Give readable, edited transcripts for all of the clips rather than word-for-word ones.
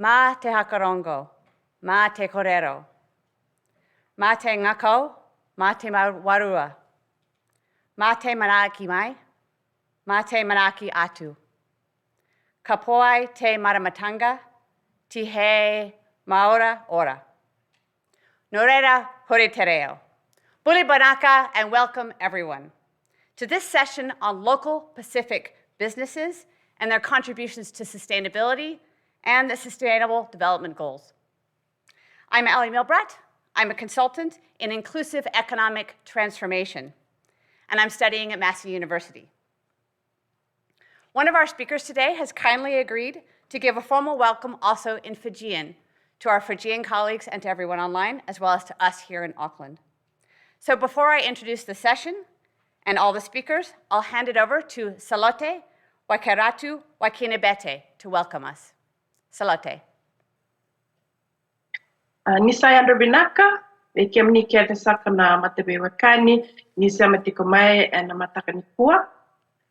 Ma te hakarongo, ma te korero, ma te ngako, ma te warua, ma te manaki mai, ma te manaki atu. Ka poai te maramatanga, ti he maora ora. No reira, hore te reo. Buli banaka and welcome everyone to this session on local Pacific businesses and their contributions to sustainability and the Sustainable Development Goals. I'm Miehlbradt. I'm a consultant in inclusive economic transformation, and I'm studying at Massey University. One of our speakers today has kindly agreed to give a formal welcome also in Fijian to our Fijian colleagues and to everyone online, as well as to us here in Auckland. So before I introduce the session and all the speakers, I'll hand it over to Salote Waikairatu Wakinebete to welcome us. Salote. Nisai andro binaka, kia mani kia te saka na matabe wakani, nisa matiko mai e na mataka ni kua.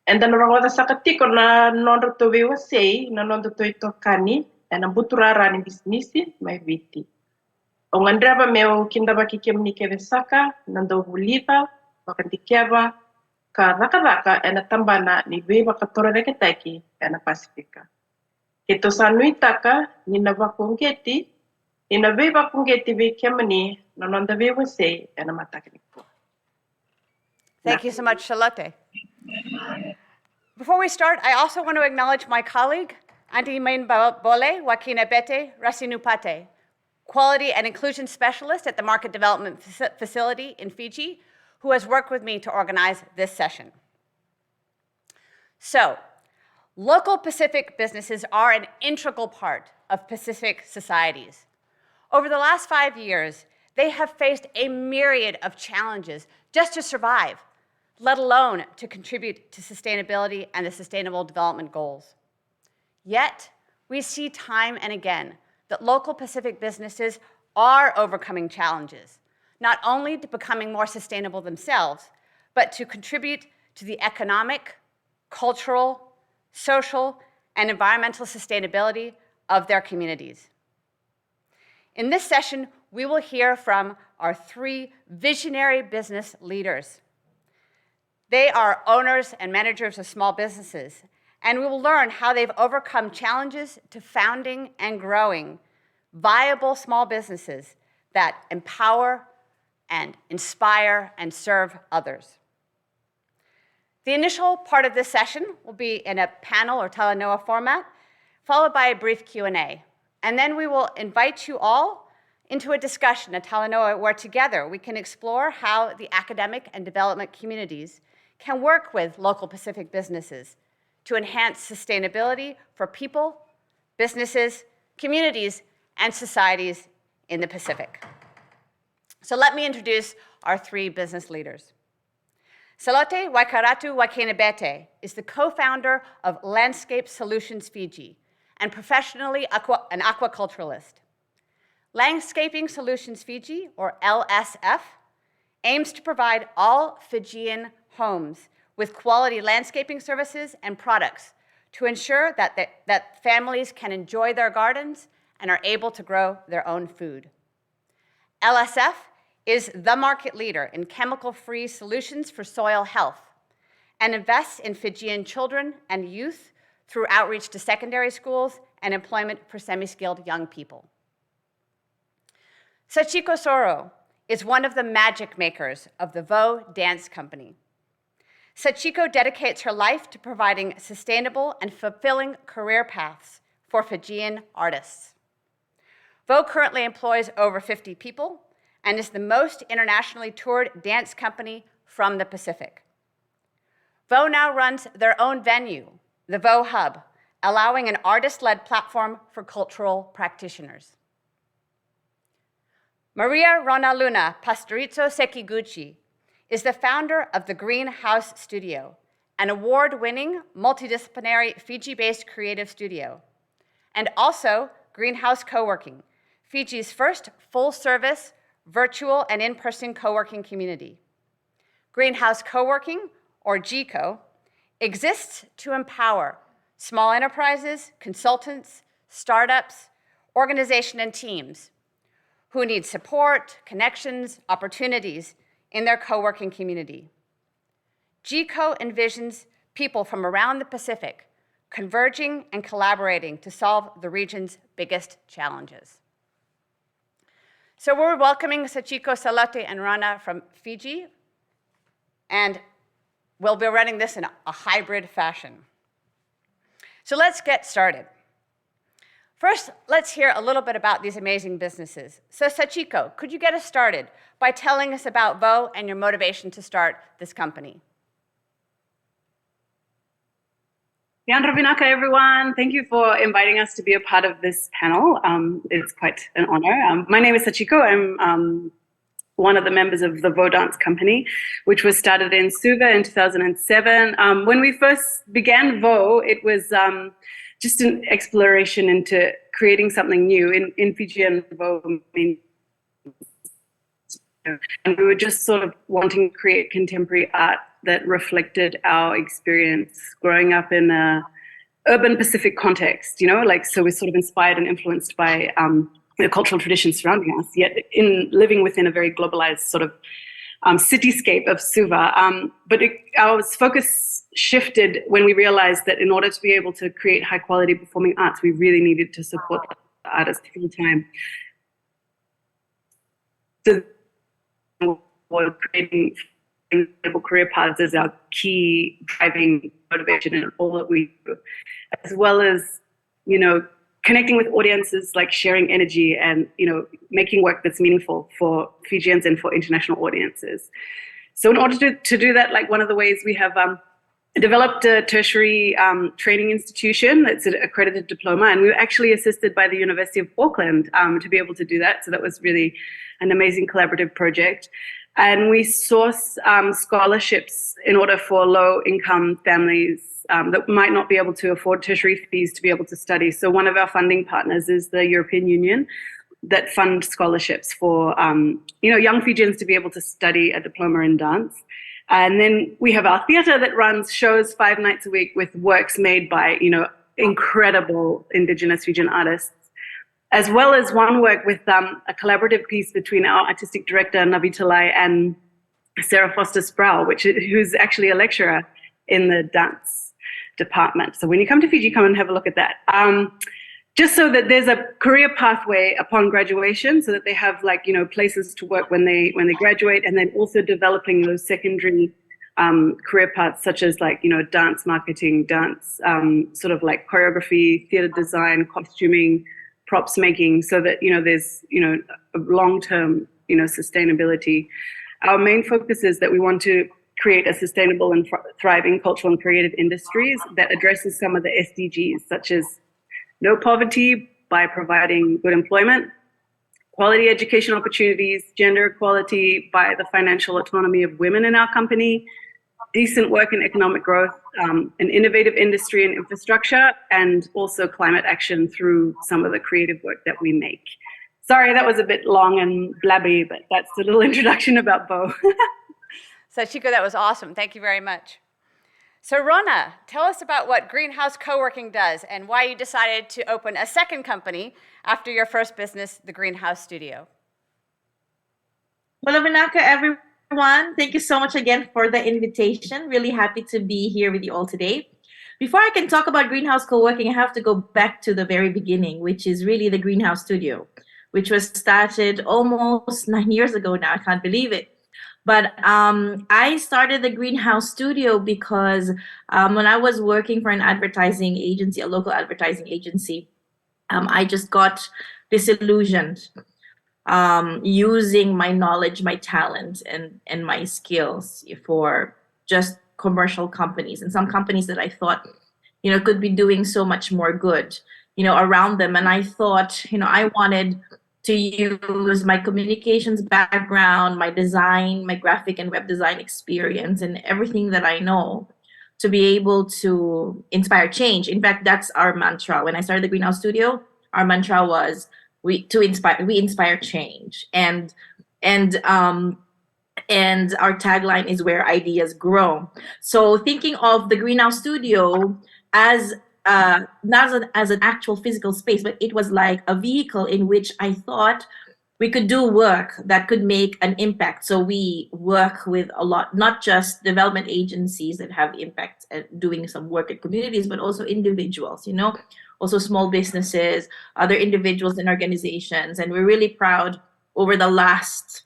And then rongo da saka tiko na nondo to we wasei, na nondo to ito kani, e na buturara ni bisnisi, mai viti. O ngandraba meo kindabaki kia mani kia te saka, nando vulita, wakantikeva, ka raka e na tambana ni we wakatora reke taiki e na Pasifika. Ke to sanui taka, ni na wakongeti, ina veva kungeti ve kemani na nonda veva sei ena matakinipo. Thank you so much, Charlotte. Before we start, I also want to acknowledge my colleague, Anti Miehlbradt Wakinebete Rasinupate, Quality and Inclusion Specialist at the Market Development Facility in Fiji, who has worked with me to organize this session. So, local Pacific businesses are an integral part of Pacific societies. Over the last 5 years, they have faced a myriad of challenges just to survive, let alone to contribute to sustainability and the Sustainable Development Goals. Yet, we see time and again that local Pacific businesses are overcoming challenges, not only to becoming more sustainable themselves, but to contribute to the economic, cultural, social, and environmental sustainability of their communities. In this session, we will hear from our 3 visionary business leaders. They are owners and managers of small businesses, and we will learn how they've overcome challenges to founding and growing viable small businesses that empower and inspire and serve others. The initial part of this session will be in a panel or talanoa format, followed by a brief Q&A. And then we will invite you all into a discussion at Talanoa where together we can explore how the academic and development communities can work with local Pacific businesses to enhance sustainability for people, businesses, communities, and societies in the Pacific. So let me introduce our 3 business leaders. Salote Waikairatu Wakinebete is the co-founder of Landscape Solutions Fiji, and professionally an aquaculturalist. Landscaping Solutions Fiji, or LSF, aims to provide all Fijian homes with quality landscaping services and products to ensure that families can enjoy their gardens and are able to grow their own food. LSF is the market leader in chemical-free solutions for soil health and invests in Fijian children and youth through outreach to secondary schools and employment for semi-skilled young people. Sachiko Soro is one of the magic makers of the Vo Dance Company. Sachiko dedicates her life to providing sustainable and fulfilling career paths for Fijian artists. Vo currently employs over 50 people and is the most internationally toured dance company from the Pacific. Vo now runs their own venue, the Vo Hub, allowing an artist-led platform for cultural practitioners. Maria Ronaluna Pastorizzo Sekiguchi is the founder of the Greenhouse Studio, an award-winning, multidisciplinary Fiji-based creative studio, and also Greenhouse Co-working, Fiji's first full-service, virtual and in-person co-working community. Greenhouse Co-working, or GCO, exists to empower small enterprises, consultants, startups, organization and teams who need support, connections, opportunities in their co-working community. GCO envisions people from around the Pacific converging and collaborating to solve the region's biggest challenges. So we're welcoming Sachiko, Salate, and Rana from Fiji, and we'll be running this in a hybrid fashion. So let's get started. First, let's hear a little bit about these amazing businesses. So Sachiko, could you get us started by telling us about Vo and your motivation to start this company? Leandro Vinaka, everyone. Thank you for inviting us to be a part of this panel. It's quite an honor. My name is Sachiko. I'm one of the members of the Vo Dance Company, which was started in Suva in 2007. When we first began Vo, it was just an exploration into creating something new. In Fijian, Vo means, and we were just sort of wanting to create contemporary art that reflected our experience growing up in a urban Pacific context, so we're sort of inspired and influenced by the cultural traditions surrounding us, yet in living within a very globalized sort of cityscape of Suva. But our focus shifted when we realized that in order to be able to create high quality performing arts, we really needed to support the artists full time. So we're creating sustainable career paths as our key driving motivation in all that we do, as well as, connecting with audiences, like sharing energy and, making work that's meaningful for Fijians and for international audiences. So in order to do that, like one of the ways we have developed a tertiary training institution that's an accredited diploma, and we were actually assisted by the University of Auckland to be able to do that. So that was really an amazing collaborative project. And we source scholarships in order for low-income families that might not be able to afford tertiary fees to be able to study. So one of our funding partners is the European Union that fund scholarships for young Fijians to be able to study a diploma in dance. And then we have our theatre that runs shows 5 nights a week with works made by incredible Indigenous Fijian artists, as well as one work with a collaborative piece between our artistic director, Navi Talai, and Sarah Foster-Sproul, who's actually a lecturer in the dance department. So when you come to Fiji, come and have a look at that. Just so that there's a career pathway upon graduation, so that they have places to work when they graduate, and then also developing those secondary career paths, such as dance marketing, dance, sort of like choreography, theater design, costuming, props making, so that there's a long-term sustainability. Our main focus is that we want to create a sustainable and thriving cultural and creative industries that addresses some of the SDGs, such as no poverty by providing good employment, quality education opportunities, gender equality by the financial autonomy of women in our company, decent work and economic growth, an innovative industry and infrastructure, and also climate action through some of the creative work that we make. Sorry, that was a bit long and blabby, but that's a little introduction about Vo. Sachiko, that was awesome. Thank you very much. So Rona, tell us about what Greenhouse Co-working does and why you decided to open a second company after your first business, the Greenhouse Studio. Well, Vinaka, everyone, thank you so much again for the invitation. Really happy to be here with you all today. Before I can talk about Greenhouse Co-working, I have to go back to the very beginning, which is really the Greenhouse Studio, which was started almost 9 years ago now. I can't believe it. But I started the Greenhouse Studio because when I was working for an advertising agency, a local advertising agency, I just got disillusioned using my knowledge, my talent, and my skills for just commercial companies and some companies that I thought, could be doing so much more good, around them. And I thought, I wanted to use my communications background, my design, my graphic and web design experience, and everything that I know to be able to inspire change. In fact, that's our mantra. When I started the Greenhouse Studio, our mantra was we inspire change. And our tagline is where ideas grow. So thinking of the Greenhouse Studio as not as an actual physical space, but it was like a vehicle in which I thought we could do work that could make an impact. So we work with a lot, not just development agencies that have impact at doing some work in communities, but also individuals, also small businesses, other individuals and organizations. And we're really proud over the last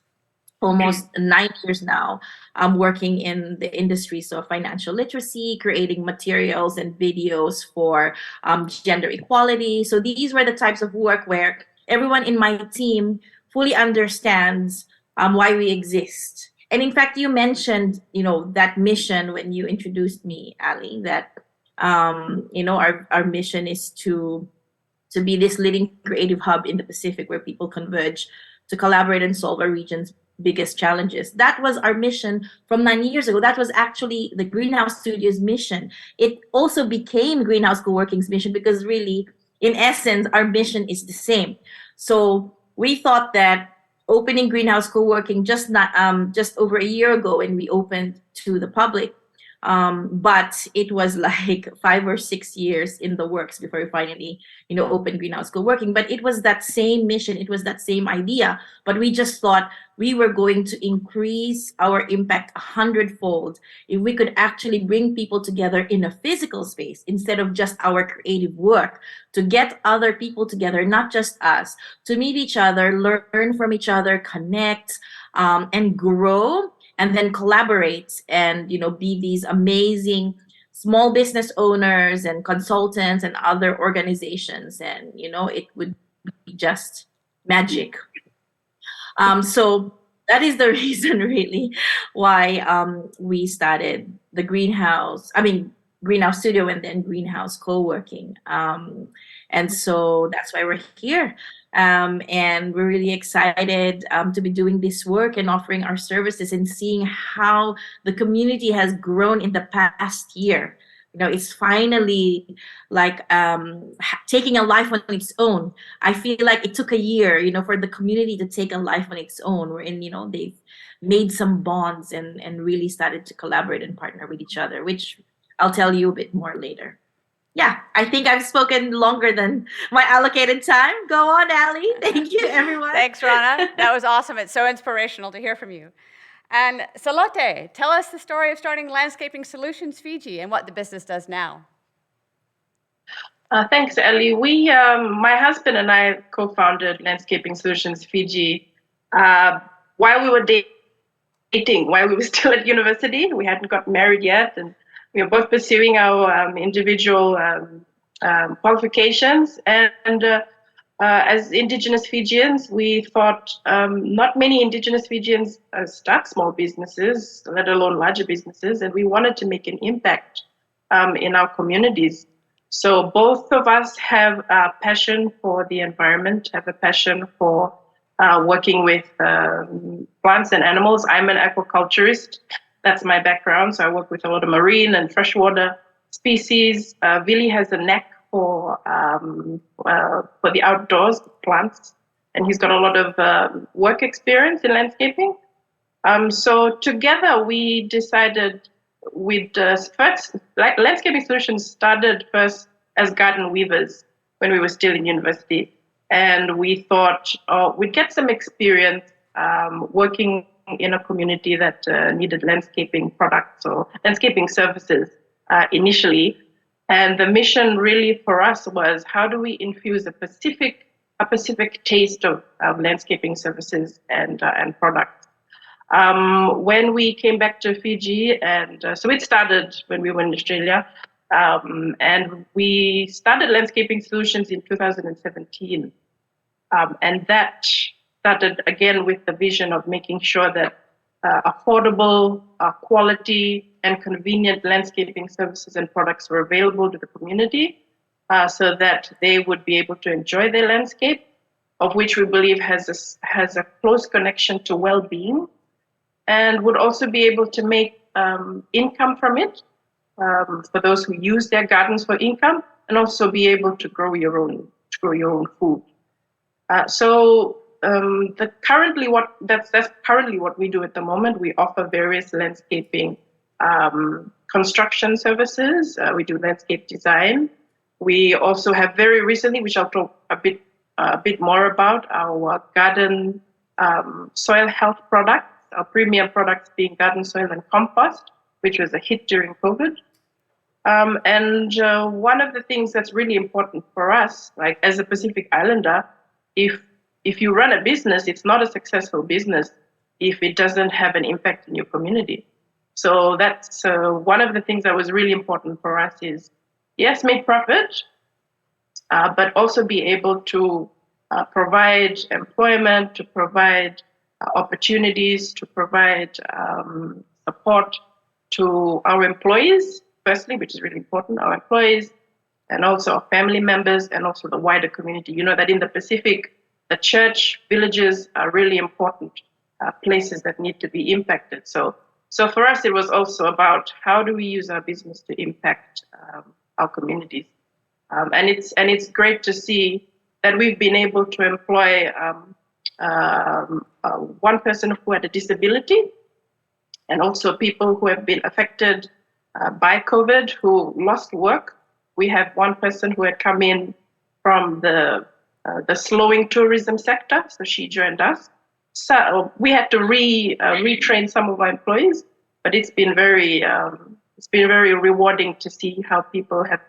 almost 9 years now. I'm working in the industry, so financial literacy, creating materials and videos for gender equality. So these were the types of work where everyone in my team fully understands why we exist. And in fact, you mentioned, that mission when you introduced me, Ali, that, our mission is to be this leading creative hub in the Pacific where people converge to collaborate and solve our region's biggest challenges. That was our mission from 9 years ago. That was actually the Greenhouse Studios mission. It also became Greenhouse Co-working's mission because really, in essence, our mission is the same. So we thought that opening Greenhouse Co-working just over a year ago, and we opened to the public, but it was like 5 or 6 years in the works before we finally, opened Greenhouse Co-working. But it was that same mission, it was that same idea, but we just thought we were going to increase our impact 100-fold if we could actually bring people together in a physical space instead of just our creative work, to get other people together, not just us, to meet each other, learn from each other, connect, and grow, and then collaborate and, be these amazing small business owners and consultants and other organizations. And, it would be just magic. So that is the reason really why we started the Greenhouse Studio and then Greenhouse Co-working. And so that's why we're here. And we're really excited to be doing this work and offering our services and seeing how the community has grown in the past year. It's finally like taking a life on its own. I feel like it took a year, for the community to take a life on its own, wherein, they've made some bonds and really started to collaborate and partner with each other, which I'll tell you a bit more later. Yeah, I think I've spoken longer than my allocated time. Go on, Ali. Thank you, everyone. Thanks, Rana. That was awesome. It's so inspirational to hear from you. And Salote, tell us the story of starting Landscaping Solutions Fiji and what the business does now. Thanks, Ellie. My husband and I co-founded Landscaping Solutions Fiji while we were dating, while we were still at university. We hadn't got married yet, and we were both pursuing our individual qualifications. And as Indigenous Fijians, we thought not many Indigenous Fijians start small businesses, let alone larger businesses, and we wanted to make an impact in our communities. So both of us have a passion for the environment, have a passion for working with plants and animals. I'm an aquaculturist. That's my background. So I work with a lot of marine and freshwater species. Vili has a knack for the outdoors, plants, and he's got a lot of work experience in landscaping. So together we decided Landscaping Solutions started first as garden weavers when we were still in university. And we thought we'd get some experience working in a community that needed landscaping products or landscaping services initially. And the mission really for us was, how do we infuse a Pacific taste of landscaping services and products? When we came back to Fiji, and so it started when we were in Australia, and we started Landscaping Solutions in 2017. And that started again with the vision of making sure that affordable, quality, and convenient landscaping services and products were available to the community so that they would be able to enjoy their landscape, of which we believe has a close connection to well-being, and would also be able to make income from it for those who use their gardens for income, and also be able to grow your own food. That's currently what we do at the moment. We offer various landscaping construction services. We do landscape design. We also have very recently, which I'll talk a bit more about, our garden soil health products, our premium products being garden soil and compost, which was a hit during COVID. And one of the things that's really important for us, like as a Pacific Islander, if you run a business, it's not a successful business if it doesn't have an impact in your community. So that's one of the things that was really important for us is, yes, make profit, but also be able to provide employment, to provide opportunities, to provide support to our employees, firstly, which is really important, our employees, and also our family members, and also the wider community. You know that in the Pacific, the church, villages are really important places that need to be impacted. So for us, it was also about how do we use our business to impact our communities. And it's great to see that we've been able to employ one person who had a disability, and also people who have been affected by COVID who lost work. We have one person who had come in from the slowing tourism sector, so she joined us. So we had to retrain some of our employees, but it's been very rewarding to see how people have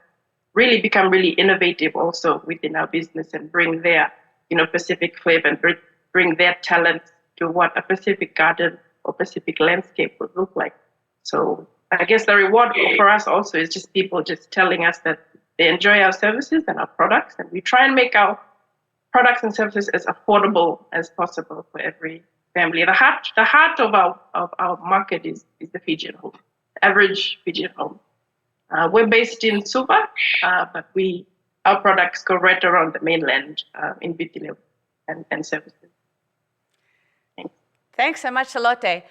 really become really innovative also within our business and bring their Pacific flavor and bring their talent to what a Pacific garden or Pacific landscape would look like. So I guess the reward for us also is just people just telling us that they enjoy our services and our products, and we try and make our products and services as affordable as possible for every family. The heart of our market is the Fijian home, average Fijian home. We're based in Suva, but our products go right around the mainland in Vitilevu and services. Thanks so much, Salote.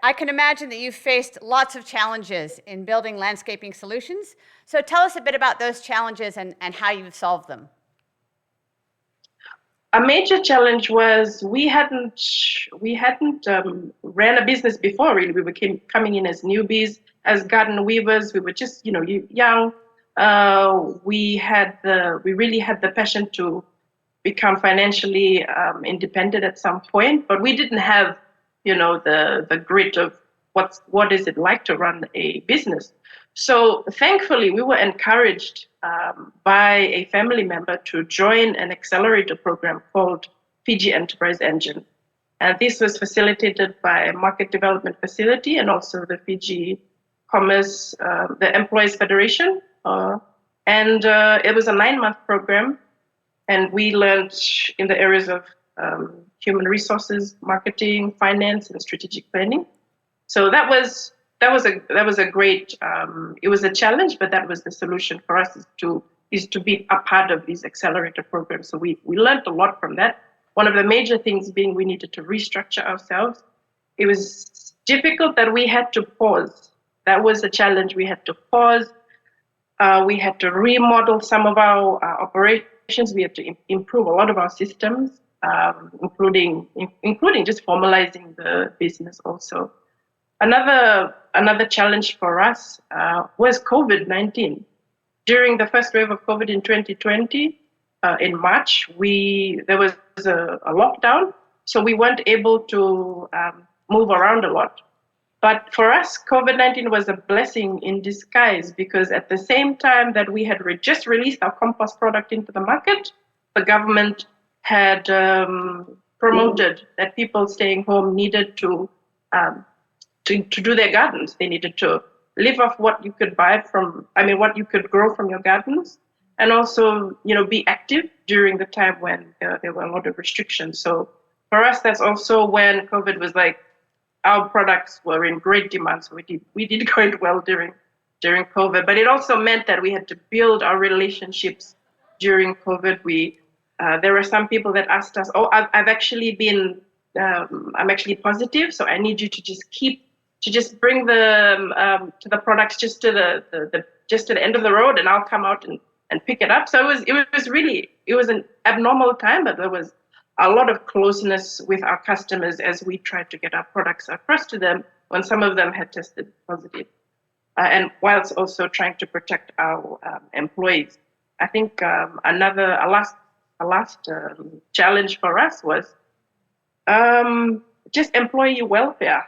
I can imagine that you've faced lots of challenges in building landscaping solutions. So tell us a bit about those challenges and how you've solved them. A major challenge was we hadn't ran a business before. Really, we were coming in as newbies, as garden weavers. We were just young. We really had the passion to become financially independent at some point, but we didn't have the grit of what is it like to run a business. So thankfully, we were encouraged by a family member to join an accelerator program called Fiji Enterprise Engine. And this was facilitated by a market development facility and also the Fiji Commerce, the Employees Federation. And it was a 9-month program. And we learned in the areas of human resources, marketing, finance, and strategic planning. So that was a great. It was a challenge, but that was the solution for us is to be a part of these accelerator programs. So we learned a lot from that. One of the major things being we needed to restructure ourselves. It was difficult that we had to pause. That was a challenge. We had to pause. We had to remodel some of our operations. We had to improve a lot of our systems, including just formalizing the business also. Another challenge for us was COVID-19. During the first wave of COVID in 2020, in March, there was a lockdown, so we weren't able to move around a lot. But for us, COVID-19 was a blessing in disguise because at the same time that we had just released our compost product into the market, the government had promoted that people staying home needed to do their gardens. They needed to live off what you could what you could grow from your gardens, and also, be active during the time when there were a lot of restrictions. So for us, that's also when COVID was like, our products were in great demand. So we did quite well during COVID, but it also meant that we had to build our relationships during COVID. There were some people that asked us, I'm actually positive, so I need you to just bring the products just to the end of the road, and I'll come out and pick it up. So it was an abnormal time, but there was a lot of closeness with our customers as we tried to get our products across to them when some of them had tested positive, and whilst also trying to protect our employees. I think a last challenge for us was just employee welfare.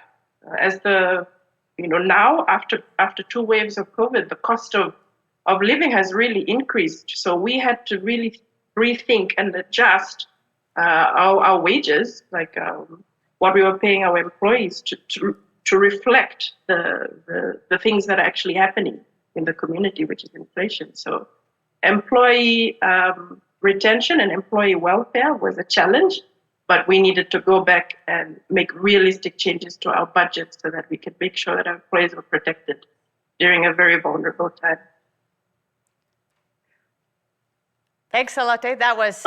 As now after 2 waves of COVID, the cost of living has really increased. So we had to really rethink and adjust our wages, like what we were paying our employees to reflect the things that are actually happening in the community, which is inflation. So employee retention and employee welfare was a challenge, but we needed to go back and make realistic changes to our budget so that we could make sure that our employees were protected during a very vulnerable time. Thanks, Salote. That was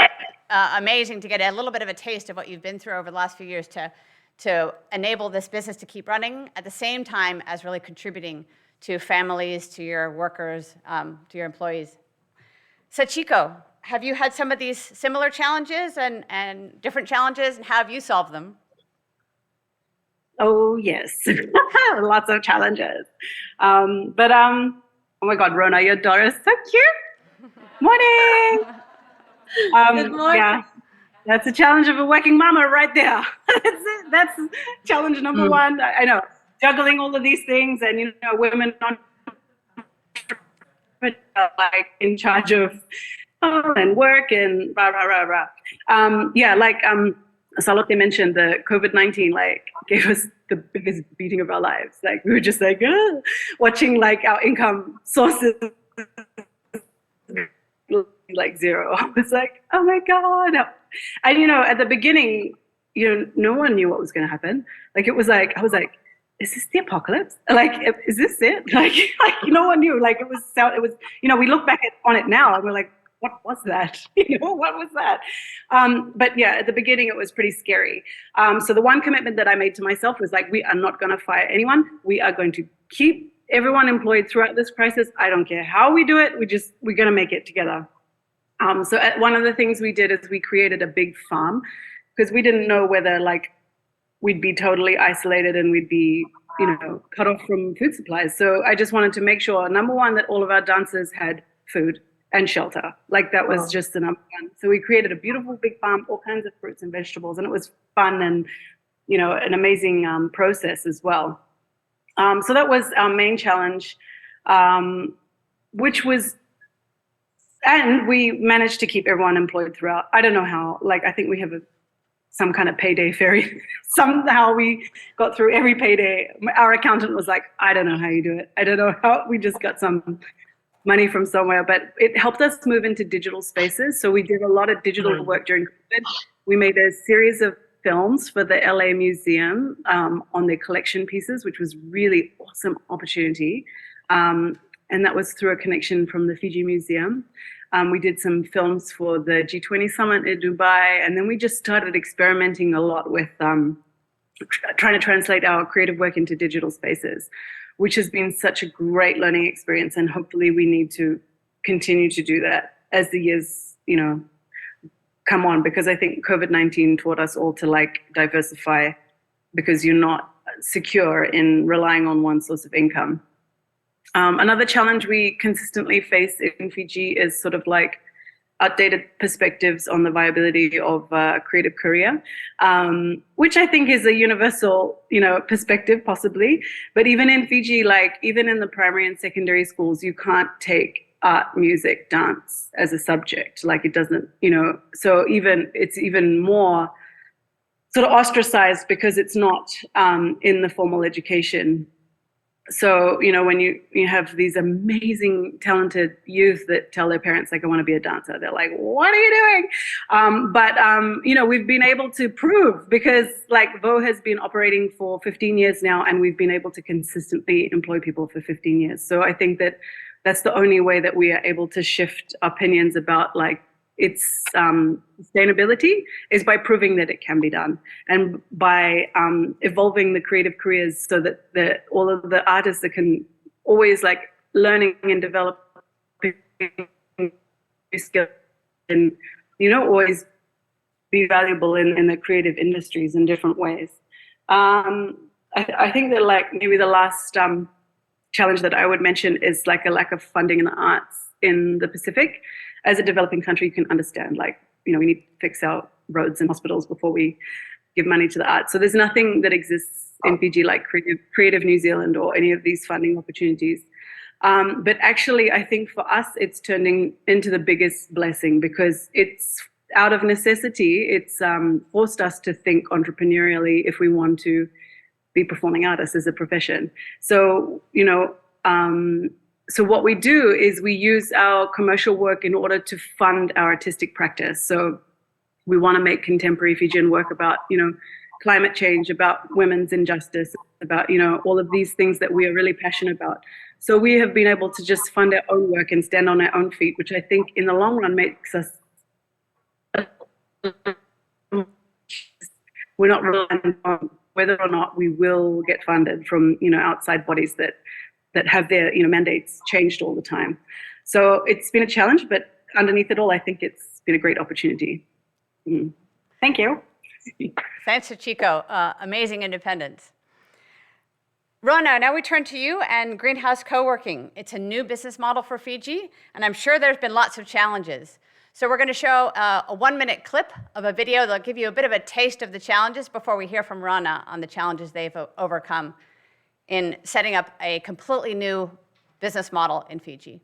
amazing to get a little bit of a taste of what you've been through over the last few years to enable this business to keep running at the same time as really contributing to families, to your workers, to your employees. Sachiko, have you had some of these similar challenges and different challenges, and how have you solved them? Oh, yes. Lots of challenges. Oh my God, Rona, your daughter is so cute. Morning. Good morning. Yeah, that's a challenge of a working mama right there. That's challenge number one. I know, juggling all of these things, and women on like in charge of and work and rah rah rah rah. Salote mentioned, the COVID-19 gave us the biggest beating of our lives. Like we were just watching our income sources like zero. I was like, oh my God. And at the beginning, no one knew what was going to happen. I was like, is this the apocalypse? Is this it? No one knew. It was. We look back on it now and we're like, what was that? What was that? But yeah, at the beginning it was pretty scary. So the one commitment that I made to myself was we are not going to fire anyone. We are going to keep everyone employed throughout this crisis. I don't care how we do it. We're going to make it together. So one of the things we did is we created a big farm, because we didn't know whether we'd be totally isolated and we'd be, cut off from food supplies. So I just wanted to make sure, number one, that all of our dancers had food and shelter. That was just the number one. So we created a beautiful big farm, all kinds of fruits and vegetables, and it was fun and, an amazing process as well. So that was our main challenge, and we managed to keep everyone employed throughout. I don't know how, I think we have some kind of payday ferry. Somehow we got through every payday. Our accountant was like, I don't know how you do it. I don't know how, we just got some money from somewhere, but it helped us move into digital spaces. So we did a lot of digital work during COVID. We made a series of films for the LA Museum on their collection pieces, which was really awesome opportunity. And that was through a connection from the Fiji Museum. We did some films for the G20 summit in Dubai, and then we just started experimenting a lot with trying to translate our creative work into digital spaces, which has been such a great learning experience. And hopefully we need to continue to do that as the years, come on, because I think COVID-19 taught us all to diversify, because you're not secure in relying on one source of income. Another challenge we consistently face in Fiji is sort of outdated perspectives on the viability of a creative career, which I think is a universal, perspective possibly. But even in Fiji, even in the primary and secondary schools, you can't take art, music, dance as a subject. It doesn't, so it's even more sort of ostracized because it's not in the formal education. So, when you have these amazing, talented youth that tell their parents, I want to be a dancer, they're like, what are you doing? But we've been able to prove, because VO has been operating for 15 years now, and we've been able to consistently employ people for 15 years. So I think that that's the only way that we are able to shift opinions about its sustainability, is by proving that it can be done, and by evolving the creative careers so that all of the artists that can always learning and developing skills, and always be valuable in the creative industries in different ways. I think that maybe the last challenge that I would mention is a lack of funding in the arts in the Pacific. as a developing country, you can understand, like, we need to fix our roads and hospitals before we give money to the arts. So there's nothing that exists in Fiji like Creative New Zealand or any of these funding opportunities. But actually, I think for us, it's turning into the biggest blessing, because it's out of necessity. It's forced us to think entrepreneurially if we want to be performing artists as a profession. So, so what we do is we use our commercial work in order to fund our artistic practice. So we want to make contemporary Fijian work about, climate change, about women's injustice, about, all of these things that we are really passionate about. So we have been able to just fund our own work and stand on our own feet, which I think in the long run makes us, we're not reliant on whether or not we will get funded from, outside bodies that have their, mandates changed all the time. So it's been a challenge, but underneath it all, I think it's been a great opportunity. Thank you. Thanks, Sachiko. Amazing independence. Rona, now we turn to you and Greenhouse Co-working. It's a new business model for Fiji, and I'm sure there's been lots of challenges. So we're going to show a 1-minute clip of a video that'll give you a bit of a taste of the challenges before we hear from Rana on the challenges they've overcome in setting up a completely new business model in Fiji.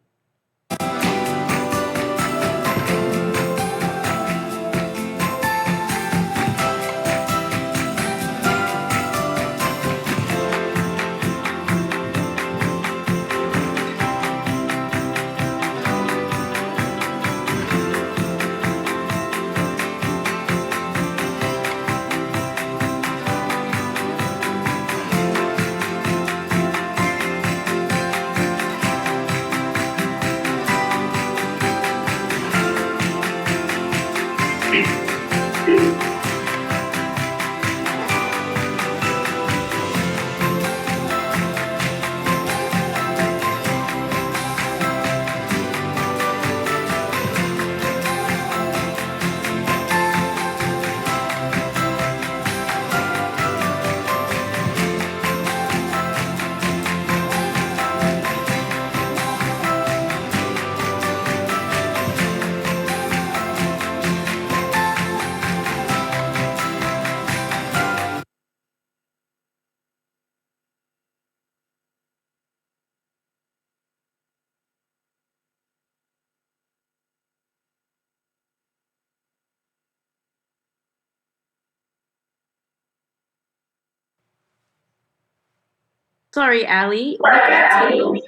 Sorry, Ali. We can't hear you.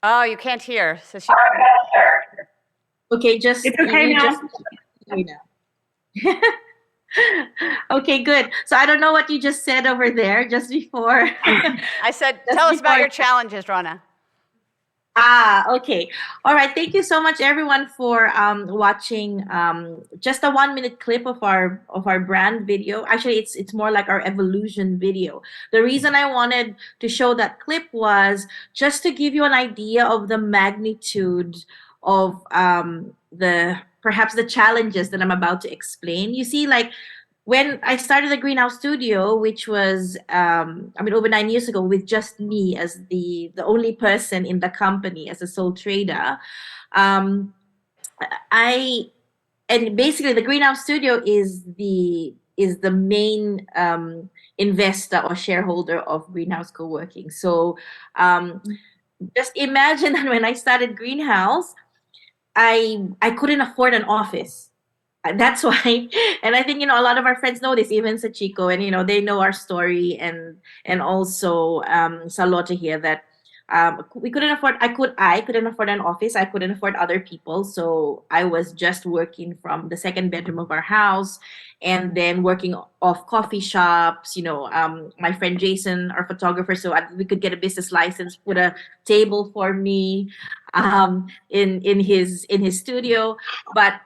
Oh, you can't hear. So she... Okay, just it's okay now. Okay, good. So I don't know what you just said over there just before. I said, tell us about your challenges, Rona. Okay. All right. Thank you so much, everyone, for watching just a 1-minute clip of our brand video. Actually, it's more like our evolution video. The reason I wanted to show that clip was just to give you an idea of the magnitude of perhaps the challenges that I'm about to explain. You see, like, when I started the Greenhouse Studio, which was, over 9 years ago, with just me as the only person in the company as a sole trader, and basically the Greenhouse Studio is the main investor or shareholder of Greenhouse Co-working. So just imagine that when I started Greenhouse, I couldn't afford an office. That's why, and I think, a lot of our friends know this, even Sachiko, and, they know our story, and also Salota here, that we couldn't afford, I couldn't afford an office, I couldn't afford other people, so I was just working from the second bedroom of our house, and then working off coffee shops, my friend Jason, our photographer, so we could get a business license, put a table for me in his studio, but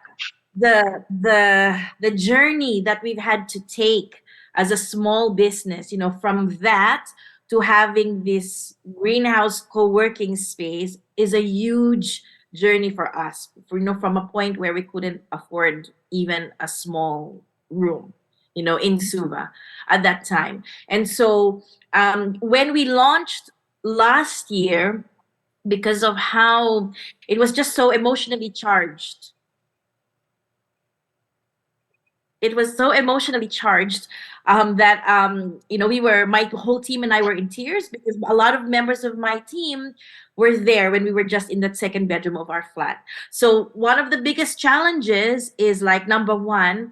the journey that we've had to take as a small business, from that to having this Greenhouse co-working space is a huge journey for us, from a point where we couldn't afford even a small room, in Suva at that time. And so when we launched last year, because of how it was just so emotionally charged. It was so emotionally charged that my whole team and I were in tears because a lot of members of my team were there when we were just in that second bedroom of our flat. So one of the biggest challenges is, like, number one,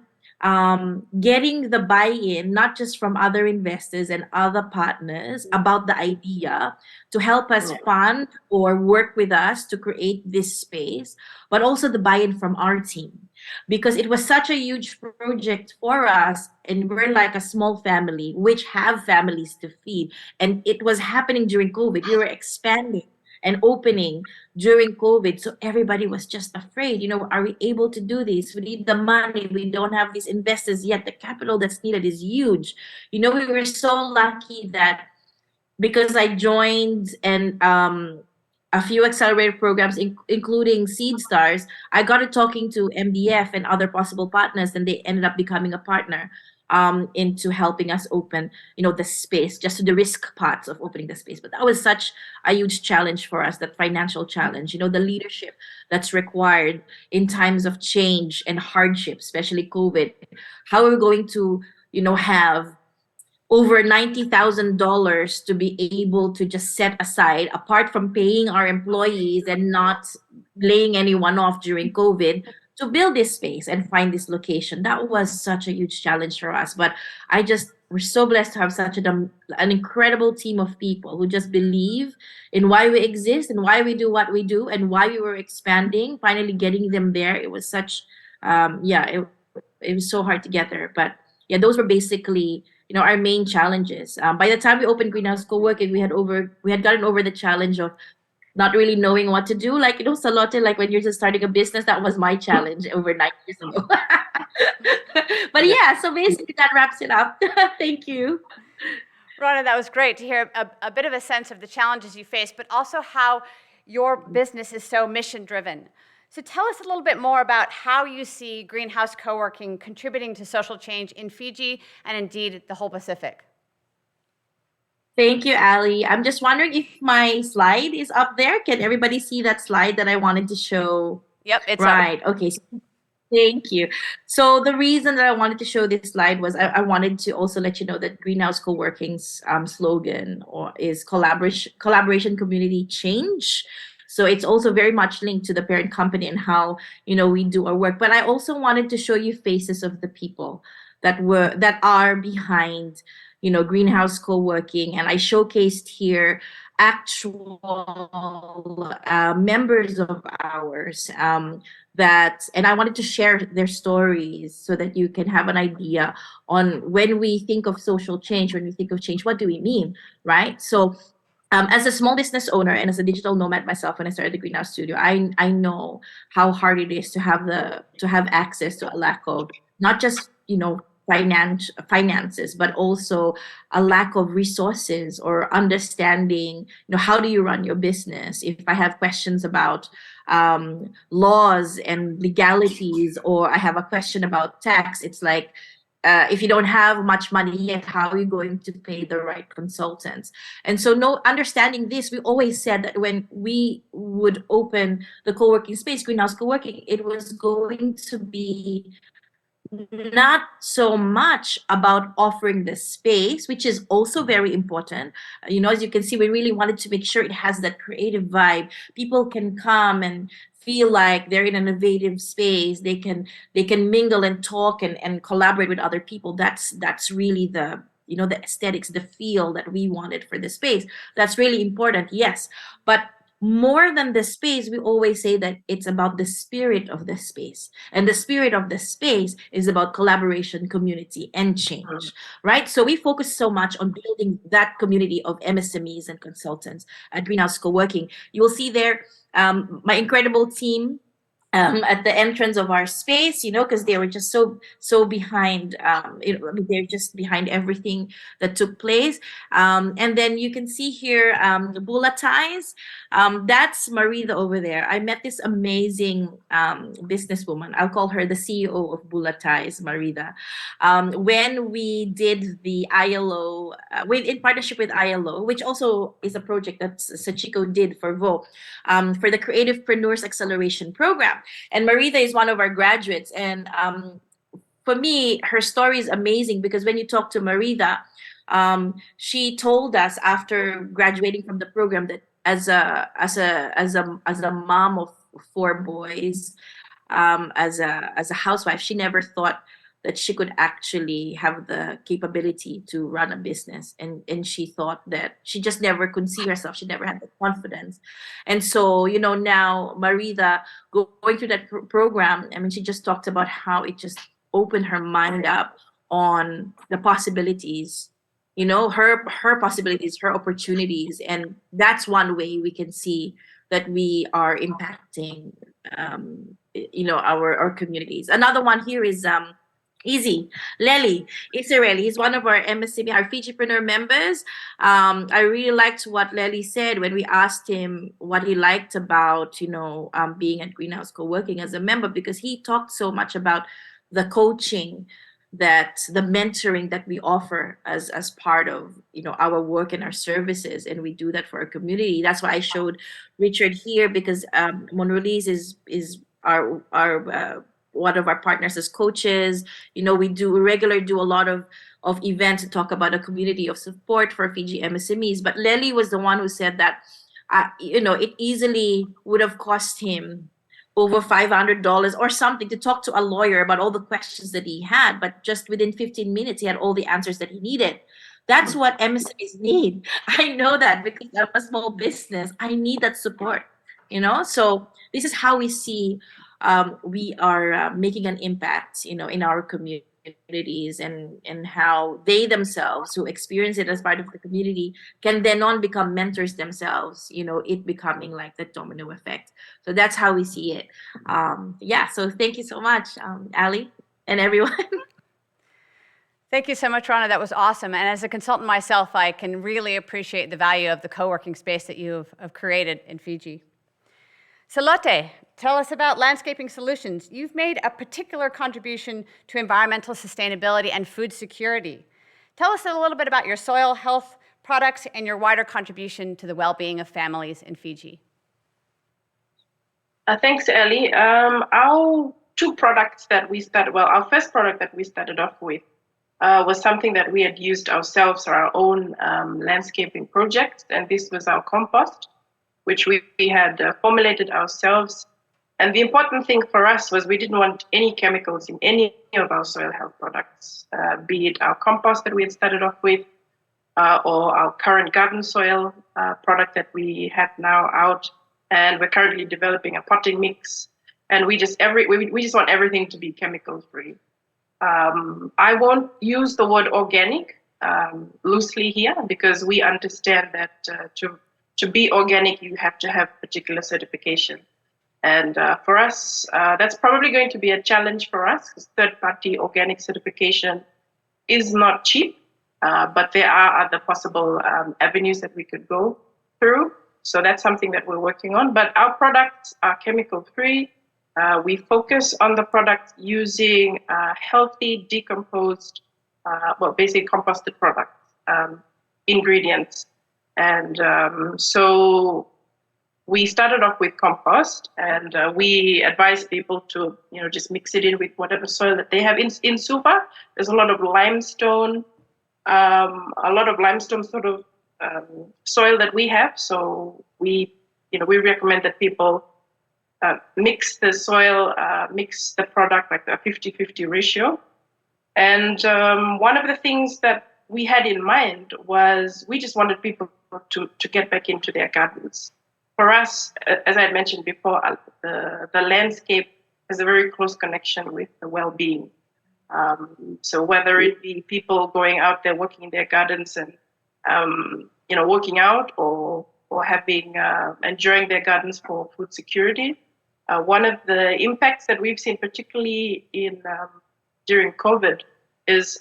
getting the buy-in, not just from other investors and other partners, about the idea to help us fund or work with us to create this space, but also the buy-in from our team, because it was such a huge project for us, and we're like a small family which have families to feed, and it was happening during COVID. We were expanding and opening during COVID, so everybody was just afraid, are we able to do this? We need the money, we don't have these investors yet, the capital that's needed is huge. We were so lucky that, because I joined and a few accelerator programs, including Seed Stars, I got to talking to MDF and other possible partners, and they ended up becoming a partner into helping us open, the space, just to the risk parts of opening the space. But that was such a huge challenge for us, that financial challenge, the leadership that's required in times of change and hardship, especially COVID. How are we going to, have over $90,000 to be able to just set aside, apart from paying our employees and not laying anyone off during COVID, to build this space and find this location? That was such a huge challenge for us. But we're so blessed to have such an incredible team of people who just believe in why we exist and why we do what we do and why we were expanding, finally getting them there. It was it was so hard to get there. But yeah, those were basically our main challenges. By the time we opened Greenhouse Co-working, we had gotten over the challenge of not really knowing what to do. Like, Salote, like when you're just starting a business, that was my challenge over 9 years ago. But yeah, so basically that wraps it up. Thank you. Rhonda, that was great to hear a bit of a sense of the challenges you face, but also how your business is so mission-driven. So tell us a little bit more about how you see Greenhouse Co-working contributing to social change in Fiji and indeed the whole Pacific. Thank you, Ali. I'm just wondering if my slide is up there. Can everybody see that slide that I wanted to show? Yep, it's right. up. Okay. Thank you. So the reason that I wanted to show this slide was I wanted to also let you know that Greenhouse Co-working's slogan is collaboration, community, change. So it's also very much linked to the parent company and how we do our work. But I also wanted to show you faces of the people that are behind Greenhouse Co-working, and I showcased here actual members of ours and I wanted to share their stories so that you can have an idea on, when we think of social change, when we think of change, what do we mean, right? So as a small business owner and as a digital nomad myself, when I started the Greenhouse Studio, I know how hard it is to have access to a lack of not just finances, but also a lack of resources or understanding. How do you run your business? If I have questions about laws and legalities, or I have a question about tax, it's like, if you don't have much money yet, how are you going to pay the right consultants? And so, understanding this, we always said that when we would open the co-working space, Greenhouse Co-working, it was going to be not so much about offering the space, which is also very important. As you can see, we really wanted to make sure it has that creative vibe. People can come and feel like they're in an innovative space. They can mingle and talk and collaborate with other people. That's really the aesthetics, the feel that we wanted for the space. That's really important, yes. But more than the space, we always say that it's about the spirit of the space. And the spirit of the space is about collaboration, community, and change, right? So we focus so much on building that community of MSMEs and consultants at Greenhouse Co-working. You will see there my incredible team. at the entrance of our space, because they were just so behind. I mean, they're just behind everything that took place. And then you can see here the Bula ties. That's Marita over there. I met this amazing businesswoman. I'll call her the CEO of Bula Ties, Marita. When we did the ILO, in partnership with ILO, which also is a project that Sachiko did for VO, for the Creativepreneurs Acceleration Program. And Marita is one of our graduates. And for me, her story is amazing because when you talk to Marita, she told us after graduating from the program that as a mom of 4 boys, as a housewife, she never thought that she could actually have the capability to run a business, and she thought that she just never could see herself. She never had the confidence. And so now Marita going through that program, I mean, she just talked about how it just opened her mind up on the possibilities, her possibilities, her opportunities. And that's one way we can see that we are impacting our communities. Another one here is Easy. Lely Israeli. He's one of our MSCB, our Fijipreneur members. I really liked what Lely said when we asked him what he liked about, being at Greenhouse Co-working as a member, because he talked so much about the coaching, that the mentoring that we offer as part of our work and our services, and we do that for our community. That's why I showed Richard here, because Monrelease is our one of our partners as coaches. We regularly do a lot of events to talk about a community of support for Fiji MSMEs. But Lely was the one who said that it easily would have cost him over $500 or something to talk to a lawyer about all the questions that he had, but just within 15 minutes he had all the answers that he needed. That's what MSMEs need. I know that because I'm a small business. I need that support, so this is how we see we are making an impact, in our communities, and how they themselves who experience it as part of the community can then on become mentors themselves, it becoming like the domino effect. So that's how we see it. So thank you so much, Ali, and everyone. Thank you so much, Rana. That was awesome. And as a consultant myself, I can really appreciate the value of the co-working space that you have created in Fiji. Salote, tell us about Landscaping Solutions. You've made a particular contribution to environmental sustainability and food security. Tell us a little bit about your soil health products and your wider contribution to the well-being of families in Fiji. Thanks, Ellie. Our 2 products that we started, our first product that we started off with was something that we had used ourselves for our own landscaping projects, and this was our compost, which we had formulated ourselves. And the important thing for us was we didn't want any chemicals in any of our soil health products, be it our compost that we had started off with, or our current garden soil product that we have now out. And we're currently developing a potting mix. And we just want everything to be chemical free. I won't use the word organic loosely here, because we understand that to be organic, you have to have particular certification. And for us, that's probably going to be a challenge for us, because third-party organic certification is not cheap, but there are other possible avenues that we could go through. So that's something that we're working on. But our products are chemical-free. We focus on the product using healthy, decomposed, basically composted products, ingredients. And so we started off with compost, and we advise people to, just mix it in with whatever soil that they have. In Suva, there's a lot of limestone, sort of soil that we have. So we recommend that people mix the soil, mix the product like a 50-50 ratio. And one of the things that we had in mind was we just wanted people to get back into their gardens. For us, as I had mentioned before, the landscape has a very close connection with the well-being. So whether it be people going out there working in their gardens and working out, or having enjoying their gardens for food security, One of the impacts that we've seen, particularly during COVID, is